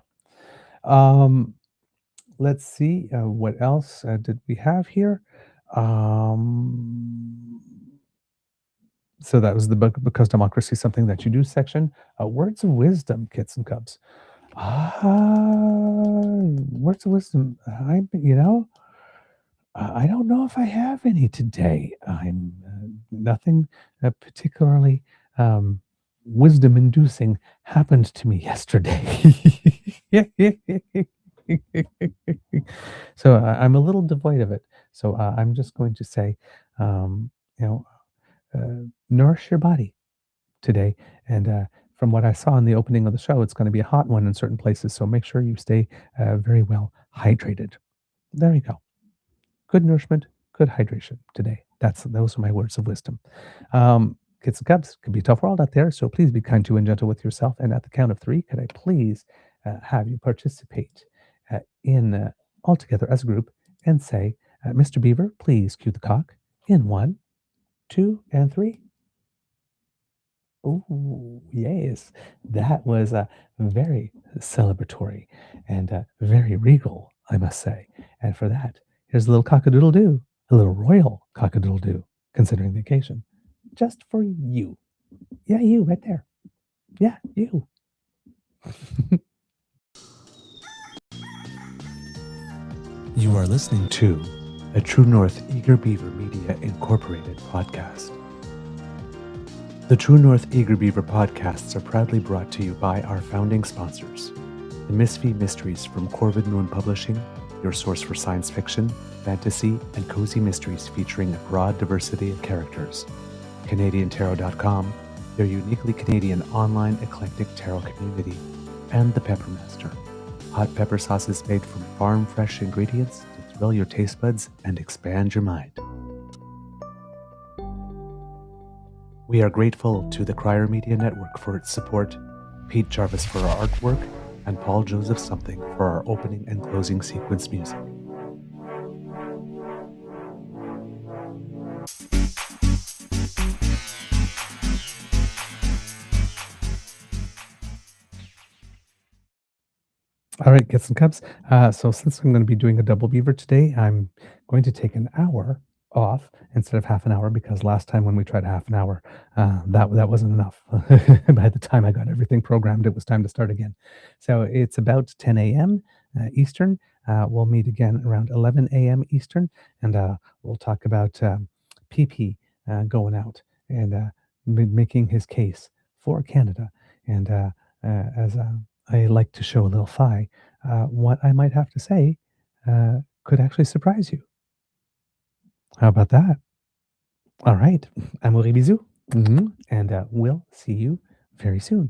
Let's see, what else did we have here? So that was the book, Because Democracy is Something That You Do section. Words of wisdom, kits and cubs. Words of wisdom. I don't know if I have any today. I'm nothing particularly wisdom-inducing happened to me yesterday. So I'm a little devoid of it. So I'm just going to say, nourish your body today. And from what I saw in the opening of the show, it's going to be a hot one in certain places. So make sure you stay very well hydrated. There you go. Good nourishment, good hydration today. Those are my words of wisdom. Kids and cubs, it can be a tough world out there, so please be kind to and gentle with yourself. And at the count of 3, could I please have you participate in all together as a group and say, Mr. Beaver, please cue the cock in 1, 2, and 3. Oh, yes. That was very celebratory and very regal, I must say. And for that, here's a little cock-a-doodle-doo, a little royal cock-a-doodle-doo, considering the occasion. Just for you. Yeah, you right there. Yeah, you. You are listening to a True North Eager Beaver Media Incorporated podcast. The True North Eager Beaver podcasts are proudly brought to you by our founding sponsors, the Misfit Mysteries from Corb Lund Publishing, your source for science fiction, fantasy, and cozy mysteries featuring a broad diversity of characters. CanadianTarot.com, their uniquely Canadian online eclectic tarot community, and The Peppermaster, hot pepper sauces made from farm-fresh ingredients to thrill your taste buds and expand your mind. We are grateful to the Crier Media Network for its support, Pete Jarvis for our artwork, and Paul Joseph Something for our opening and closing sequence music. All right, Kits and Cubs. So since I'm going to be doing a double beaver today, I'm going to take an hour off instead of half an hour, because last time when we tried half an hour, that wasn't enough. By the time I got everything programmed, it was time to start again. So it's about 10 a.m. Eastern. We'll meet again around 11 a.m. Eastern, and we'll talk about PP going out and making his case for Canada. And as I like to show a little Phi, what I might have to say could actually surprise you. How about that? All right. Amour et bisous. And we'll see you very soon.